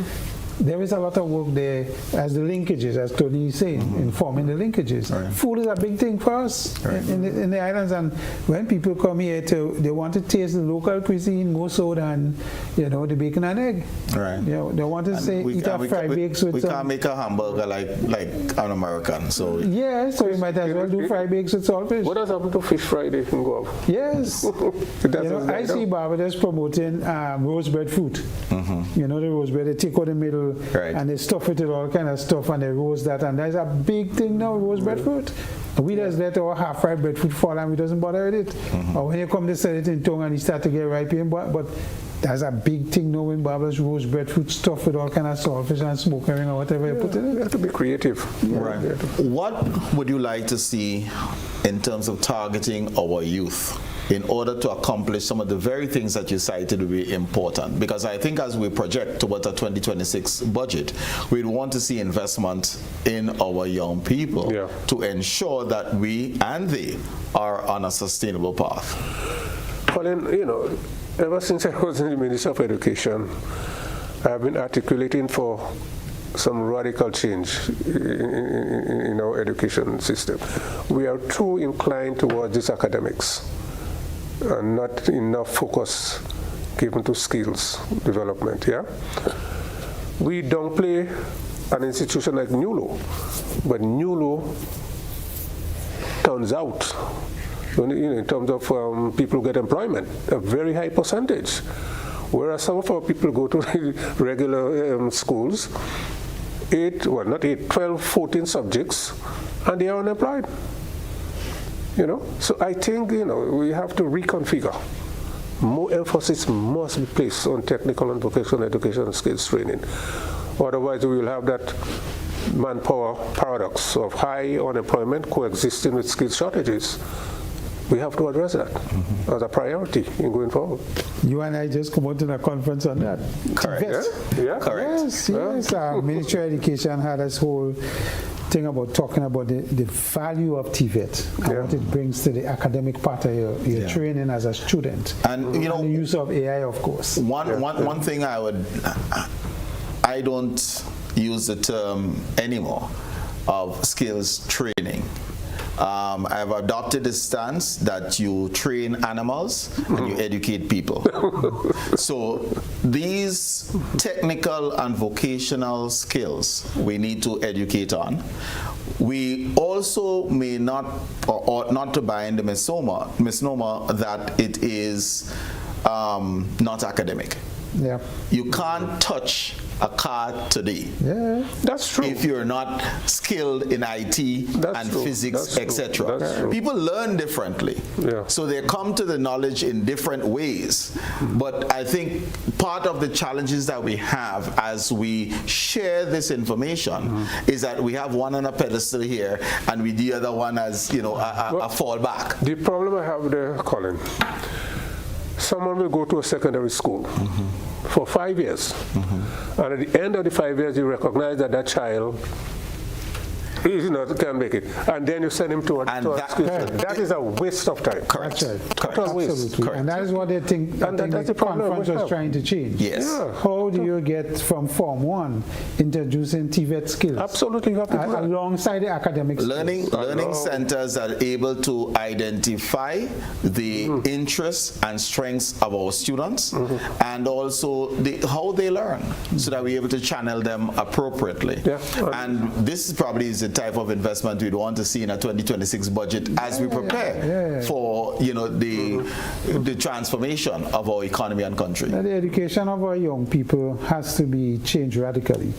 there is a lot of work there as the linkages, as Tony is saying, in forming the linkages. Right. Food is a big thing for us in the islands, and when people come here, they want to taste the local cuisine more so than, the bacon and egg. Right. They want to eat a fried bakes with we can't make a hamburger like an American, so... Yeah, so we might as well do fried bakes with saltfish. What does happen to Fish Friday in Guam? Yes. I see Barbados promoting rose bread fruit. The rose bread, they take out the middle, and they stuff it with all kind of stuff, and they roast that, and that's a big thing now, rose breadfruit. We just let our half-fried breadfruit fall, and we doesn't bother with it. Or when you come to sell it in tongue and you start to get ripe, but that's a big thing now in Barbados, rose breadfruit stuff with all kind of saltfish and smoke herring or whatever you put in it. You have to be creative. Right. What would you like to see in terms of targeting our youth in order to accomplish some of the very things that you cited would be important? Because I think as we project towards a 2026 budget, we'd want to see investment in our young people to ensure that we and they are on a sustainable path. Colin, ever since I was in the Ministry of Education, I've been articulating for some radical change in our education system. We are too inclined towards this academics, and not enough focus given to skills development. We downplay an institution like NULO, but NULO turns out, in terms of people who get employment, a very high percentage. Whereas some of our people go to regular schools, 12, 14 subjects, and they are unemployed. So I think, we have to reconfigure. More emphasis must be placed on technical and vocational education and skills training. Otherwise, we will have that manpower paradox of high unemployment coexisting with skills shortages. We have to address that as a priority in going forward. You and I just come out in a conference on that. Correct. Correct. Yes. Ministry of Education had this whole thing about talking about the value of TVET and what it brings to the academic part of your training as a student. And the use of AI, of course. One thing I don't use the term anymore of skills training. I've adopted the stance that you train animals and you educate people. So these technical and vocational skills we need to educate on. We also may not or ought not to buy in the misnomer that it is not academic. Yeah. You can't touch a car today. Yeah, that's true. If you're not skilled in IT and physics, etc. People learn differently. Yeah. So they come to the knowledge in different ways. But I think part of the challenges that we have as we share this information is that we have one on a pedestal here and we the other one as, you know, a fallback. The problem I have there, Colin, someone will go to a secondary school for 5 years, and at the end of the 5 years, you recognize that that child can make it, and then you send him to a school. That is a waste of time. Correct. Total waste. Absolutely. Correct. And that is what they think. And that's the problem conference we was have. trying to change. Yes. Yeah. How do you get from Form 1 introducing TVET skills? Absolutely, you have to do that. Alongside the academic Learning centers are able to identify the interests and strengths of our students and also how they learn so that we're able to channel them appropriately. Yeah. And this probably is the type of investment we'd want to see in a 2026 budget as we prepare for, you know, the transformation of our economy and country. The education of our young people has to be changed radically.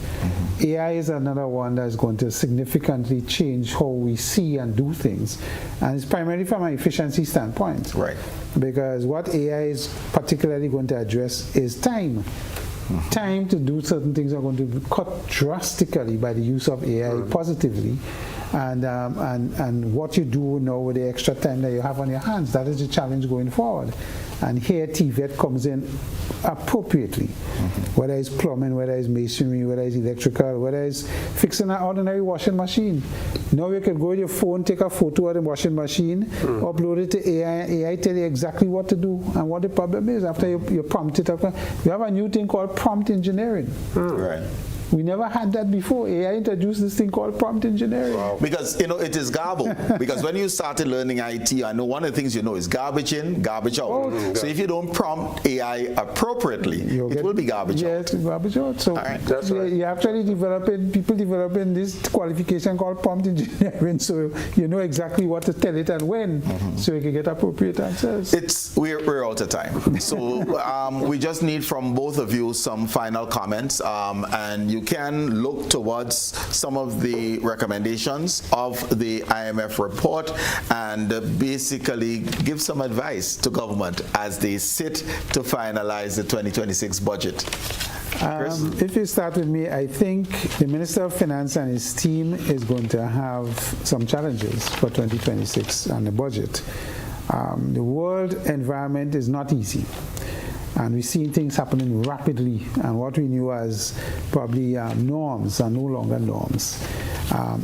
AI is another one that's going to significantly change how we see and do things. And it's primarily from an efficiency standpoint. Right. Because what AI is particularly going to address is time. Time to do certain things are going to be cut drastically by the use of AI positively. And what you do now with the extra time that you have on your hands, that is the challenge going forward. And here TVET comes in appropriately, whether it's plumbing, whether it's masonry, whether it's electrical, whether it's fixing an ordinary washing machine. Now you can go with your phone, take a photo of the washing machine, upload it to AI, and AI tell you exactly what to do and what the problem is after you prompt it up. We have a new thing called prompt engineering. Right. We never had that before. AI introduced this thing called prompt engineering. Wow. Because, you know, it is garble. Because when you started learning IT, I know one of the things you know is garbage in, garbage out. So if you don't prompt AI appropriately, it will be garbage out. Yes, garbage out. So you're actually people developing this qualification called prompt engineering, so you know exactly what to tell it and when, so you can get appropriate answers. We're out of time. So we just need from both of you some final comments, and you can look towards some of the recommendations of the IMF report and basically give some advice to government as they sit to finalize the 2026 budget. If you start with me, I think the Minister of Finance and his team is going to have some challenges for 2026 and the budget. The world environment is not easy. And we're seeing things happening rapidly, and what we knew as probably norms are no longer norms.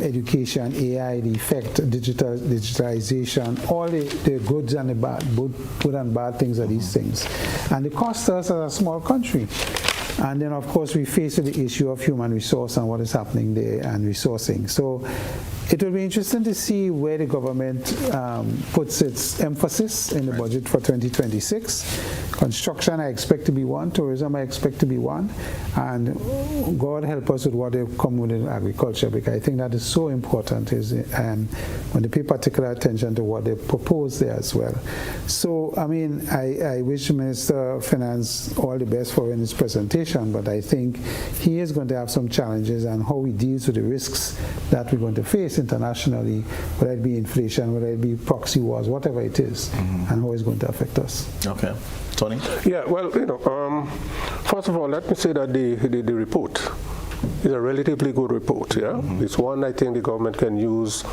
Education, AI, the effect, digitalization, all the goods and the bad, both good and bad things are these things. And it costs us as a small country. And then, of course, we face the issue of human resource and what is happening there and resourcing. So it will be interesting to see where the government puts its emphasis in the budget for 2026. Construction, I expect to be one. Tourism, I expect to be one. And God help us with what they come with in agriculture, because I think that is so important, is when they pay particular attention to what they propose there as well. So, I mean, I wish Minister of Finance all the best for in his presentation, but I think he is going to have some challenges on how he deals with the risks that we're going to face internationally, whether it be inflation, whether it be proxy wars, whatever it is, and how it's going to affect us. Okay. Tony? Yeah, well, you know, first of all, let me say that the report is a relatively good report, yeah? It's one I think the government can use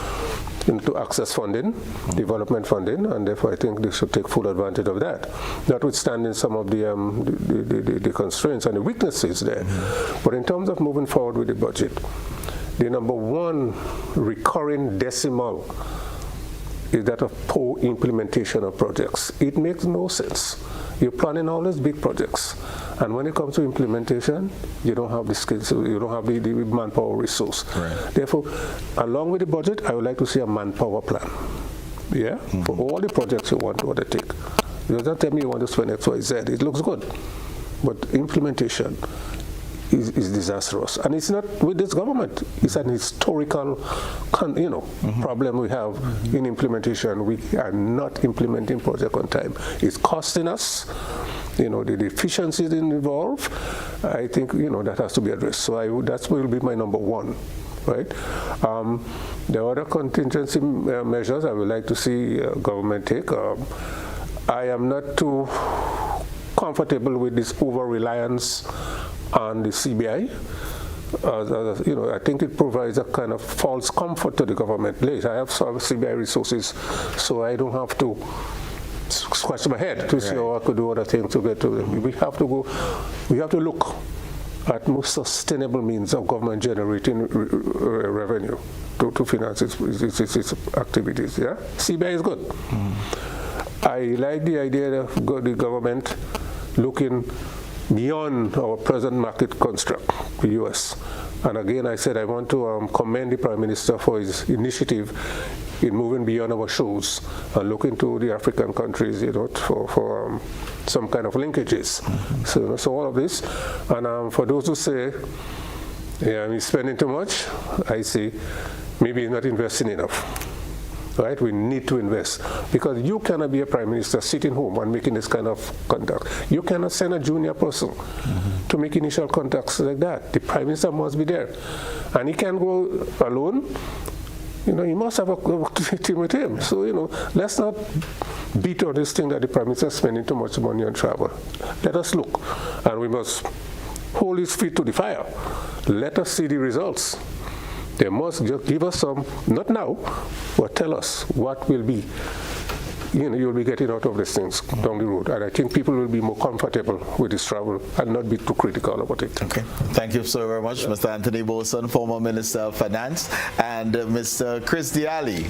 to access funding, development funding, and therefore I think they should take full advantage of that, notwithstanding some of the constraints and the weaknesses there. But in terms of moving forward with the budget, the number one recurring decimal is that of poor implementation of projects. It makes no sense. You're planning all these big projects. And when it comes to implementation, you don't have the skills, you don't have the manpower resource. Right. Therefore, along with the budget, I would like to see a manpower plan. Yeah? For all the projects you want to undertake. You don't tell me you want to spend X, Y, Z. It looks good. But implementation is disastrous. And it's not with this government. It's an historical problem we have in implementation. We are not implementing projects on time. It's costing us. The deficiencies involved, I think, that has to be addressed. So that will be my number one, right? The other contingency measures I would like to see government take. I am not too comfortable with this over-reliance on the CBI. I think it provides a kind of false comfort to the government. I have some CBI resources, so I don't have to scratch my head to see how I could do other things to get to them. We have to look at more sustainable means of government generating revenue to finance its activities. Yeah, CBI is good. I like the idea of the government looking beyond our present market construct, the U.S. And again, I said I want to commend the Prime Minister for his initiative in moving beyond our shores and looking to the African countries, for some kind of linkages. So all of this. And for those who say, he's spending too much, I say, maybe he's not investing enough. Right? We need to invest, because you cannot be a prime minister sitting home and making this kind of contact. You cannot send a junior person to make initial contacts like that. The prime minister must be there, and he can't go alone. He must have a team with him. So let's not beat on this thing that the prime minister is spending too much money on travel. Let us look, and we must hold his feet to the fire. Let us see the results. They must just give us some, not now, but tell us what will be, you'll be getting out of these things down the road. And I think people will be more comfortable with this travel and not be too critical about it. Okay. Thank you so very much, Mr. Anthony Boatswain, former Minister of Finance, and Mr. Chris Allie,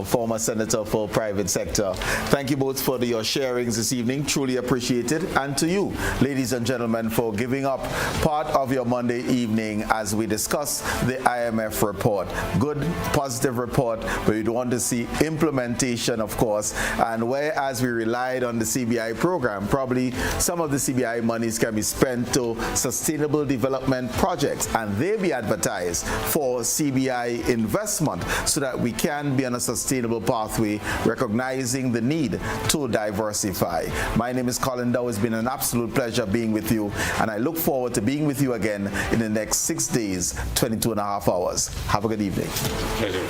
former Senator for Private Sector. Thank you both for your sharings this evening. Truly appreciated. And to you, ladies and gentlemen, for giving up part of your Monday evening as we discuss the IMF report. Good, positive report, but we want to see implementation, of course. And whereas we relied on the CBI program, probably some of the CBI monies can be spent to sustainable development projects, and they be advertised for CBI investment so that we can be on a sustainable pathway, recognizing the need to diversify. My name is Colin Dowe. It's been an absolute pleasure being with you, and I look forward to being with you again in the next 6 days, 22.5 hours. Have a good evening. Pleasure.